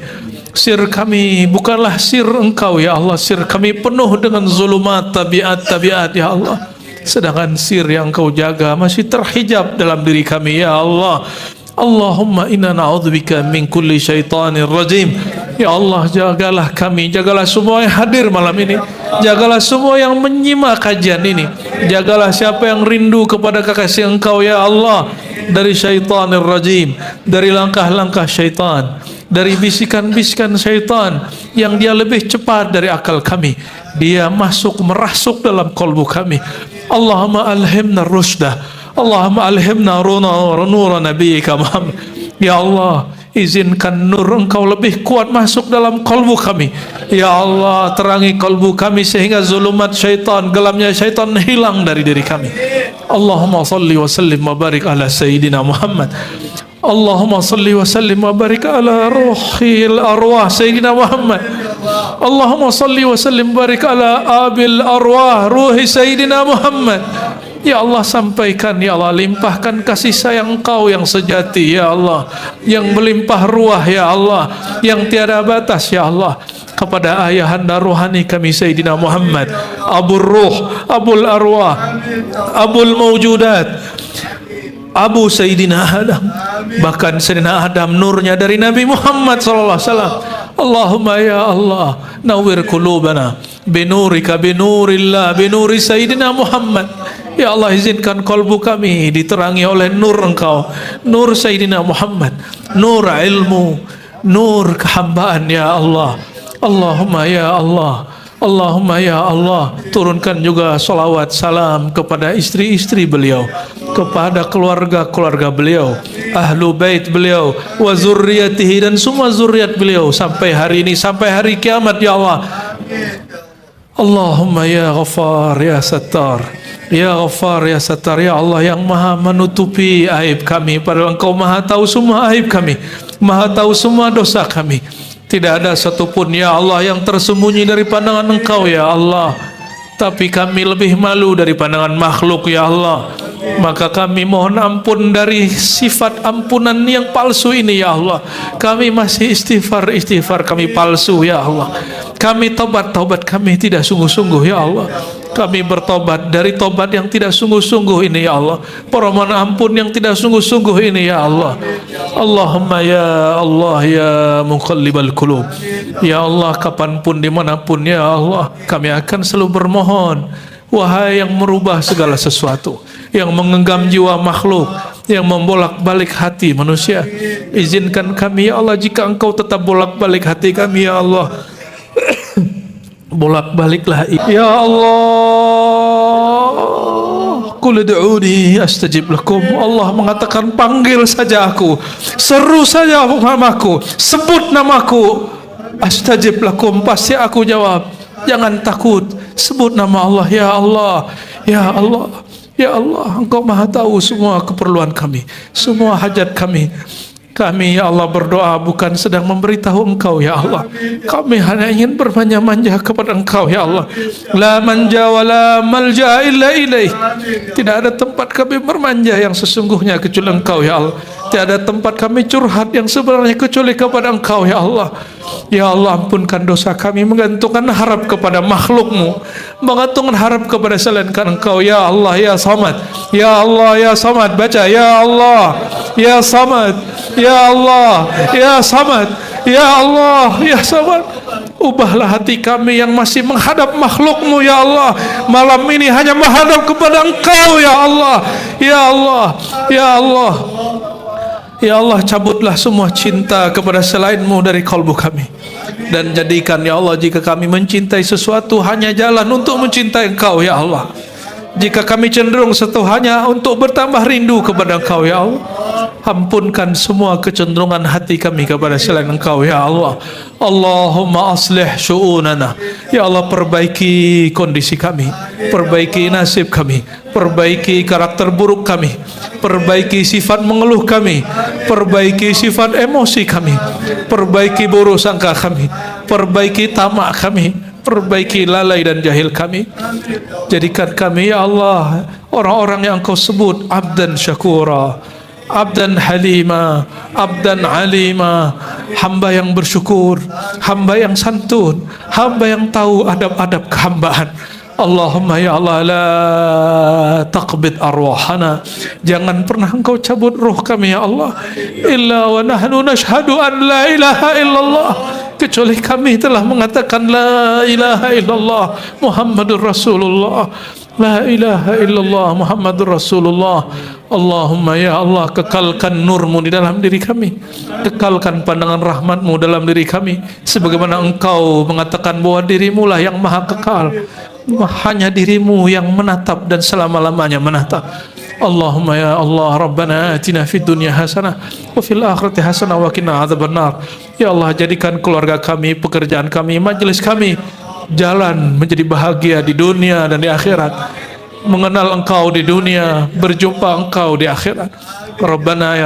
Sir kami bukanlah sir Engkau ya Allah, sir kami penuh dengan zulumat tabiat ya Allah, sedangkan sir yang Engkau jaga masih terhijab dalam diri kami ya Allah. Allahumma inna na'udzubika min kulli syaitanir rajim. Ya Allah, jagalah kami, jagalah semua yang hadir malam ini, jagalah semua yang menyimak kajian ini, jagalah siapa yang rindu kepada kekasih Engkau ya Allah, dari syaitanir rajim, dari langkah-langkah syaitan, dari bisikan-bisikan syaitan yang dia lebih cepat dari akal kami, dia masuk merasuk dalam kalbu kami. Allahumma alhimna rusydah, Allahumma alhimna nura nabiyyika Muhammad. Ya Allah, izinkan nur Engkau lebih kuat masuk dalam kalbu kami. Ya Allah, terangi kalbu kami sehingga zulumat syaitan, gelapnya syaitan hilang dari diri kami. Allahumma salli wa sallim wa barik ala Sayyidina Muhammad. Allahumma salli wa sallim wa barik ala ruhil arwah Sayyidina Muhammad. Allahumma salli wa sallim wa barik ala abil arwah ruhi Sayyidina Muhammad. Ya Allah, sampaikan ya Allah, limpahkan kasih sayang Engkau yang sejati ya Allah, yang melimpah ruah ya Allah, yang tiada batas ya Allah, kepada ayahanda rohani kami Sayyidina Muhammad, Abul Ruh, Abul Arwah, Abul Mawjudat, Abu Sayyidina Adam. Bahkan Sayyidina Adam nurnya dari Nabi Muhammad sallallahu alaihi wasallam. Allahumma ya Allah, nawwir qulubana binurika binurillah binuri Sayyidina Muhammad. Ya Allah, izinkan kalbu kami diterangi oleh nur Engkau, nur Sayyidina Muhammad, nur ilmu, nur kehambaan ya Allah. Allahumma ya Allah, Allahumma ya Allah, turunkan juga salawat salam kepada istri-istri beliau, kepada keluarga-keluarga beliau, ahlu bait beliau, wa zurriyatihi, dan semua zuriat beliau sampai hari ini, sampai hari kiamat ya Allah. Allahumma ya Ghaffar ya Sattar, ya Ghaffar ya Sattar, ya Allah yang maha menutupi aib kami, padahal Engkau maha tahu semua aib kami, maha tahu semua dosa kami. Tidak ada satupun ya Allah yang tersembunyi dari pandangan Engkau ya Allah. Tapi kami lebih malu dari pandangan makhluk ya Allah. Maka kami mohon ampun dari sifat ampunan yang palsu ini ya Allah. Kami masih istighfar kami palsu ya Allah. Kami tobat kami tidak sungguh-sungguh ya Allah. Kami bertobat dari tobat yang tidak sungguh-sungguh ini ya Allah, permohonan ampun yang tidak sungguh-sungguh ini ya Allah. Allahumma ya Allah ya muqallibal qulub, ya Allah, kapanpun dimanapun ya Allah, kami akan selalu bermohon, wahai yang merubah segala sesuatu, yang menggenggam jiwa makhluk, yang membolak-balik hati manusia, izinkan kami ya Allah, jika Engkau tetap bolak-balik hati kami ya Allah, bolak-baliklah ya Allah. Qul ud'uni astajib lakum. Allah mengatakan, panggil saja aku, seru saja namaku, sebut namaku, astajib lakum, pasti aku jawab. Jangan takut, sebut nama Allah. Ya Allah, ya Allah, ya Allah, Engkau maha tahu semua keperluan kami, semua hajat kami. Kami ya Allah berdoa bukan sedang memberitahu Engkau ya Allah. Kami hanya ingin bermanja-manja kepada Engkau ya Allah. La manja wa la malja illa ilaih. Tidak ada tempat kami bermanja yang sesungguhnya kecuali Engkau ya Allah. Tidak ada tempat kami curhat yang sebenarnya kecuali kepada Engkau ya Allah. Ya Allah, ampunkan dosa kami menggantungkan harap kepada makhluk-Mu, menggantungkan harap kepada selain Engkau ya Allah ya Samad. Ya Allah ya Samad, baca ya Allah ya Samad, ya Allah ya Samad, ya Allah ya Samad. Ubahlah hati kami yang masih menghadap makhluk-Mu ya Allah, malam ini hanya menghadap kepada Engkau ya Allah. Ya Allah, ya Allah, ya Allah, cabutlah semua cinta kepada selain-Mu dari kalbu kami, dan jadikan ya Allah, jika kami mencintai sesuatu, hanya jalan untuk mencintai Engkau ya Allah. Jika kami cenderung hanya untuk bertambah rindu kepada Engkau ya Allah, ampunkan semua kecenderungan hati kami kepada selain Engkau ya Allah. Allahumma aslih syu'unana. Ya Allah, perbaiki kondisi kami, perbaiki nasib kami, perbaiki karakter buruk kami, perbaiki sifat mengeluh kami, perbaiki sifat emosi kami, perbaiki buruk sangka kami, perbaiki tamak kami, perbaiki lalai dan jahil kami. Jadikan kami ya Allah orang-orang yang Engkau sebut abdan syakura, abdan halima, abdan alima, hamba yang bersyukur, hamba yang santun, hamba yang tahu adab-adab kehambaan. Allahumma ya Allah, la taqbid arwahana, jangan pernah Engkau cabut ruh kami ya Allah, illa wa nahnu nashhadu an la ilaha illallah, kecuali kami telah mengatakan la ilaha illallah Muhammadur Rasulullah, la ilaha illallah Muhammadur Rasulullah. Allahumma ya Allah, kekalkan nurmu di dalam diri kami, kekalkan pandangan rahmatmu dalam diri kami, sebagaimana Engkau mengatakan bahwa dirimu lah yang maha kekal, hanya dirimu yang menatap dan selama-lamanya menatap. Allahumma ya Allah, Rabbana atina fid dunya hasanah wa fil akhirati hasanah wa qina adzabannar. Ya Allah, jadikan keluarga kami, pekerjaan kami, majelis kami jalan menjadi bahagia di dunia dan di akhirat, mengenal Engkau di dunia, berjumpa Engkau di akhirat. Rabbana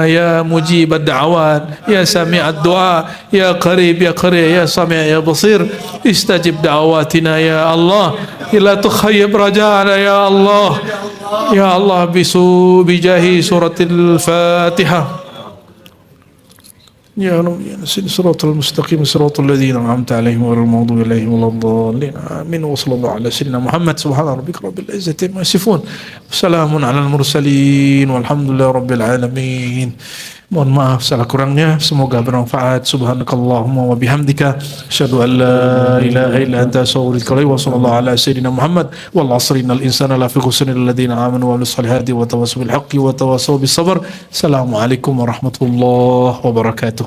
ya mujib ad-da'awat, ya sami' ad-du'a, ya qarib ya sami' ya basir, istajib da'awatina ya Allah, ila tukhayyib raja'ana ya Allah. Ya Allah, bijahi suratil Fatihah. يا رب يا نسير صراط المستقيم صراط الذين أنعمت عليهم غير المغضوب عليهم ولا الضالين آمين. وصلى الله على سيدنا محمد. سبحان ربك رب العزة عما يصفون وسلام على المرسلين والحمد لله رب العالمين. Mohon maaf salah kurangnya, semoga bermanfaat. Subhanakallahumma wa bihamdika asyhadu an la ilaha illa anta astaghfiruka wa sallallahu ala sayyidina Muhammad wal 'asri innal insana lafi khusrin alladziina aamanu wa 'amilus solihati wa tawassaw bil haqqi wa tawassaw bis sabr. Assalamualaikum warahmatullahi wabarakatuh.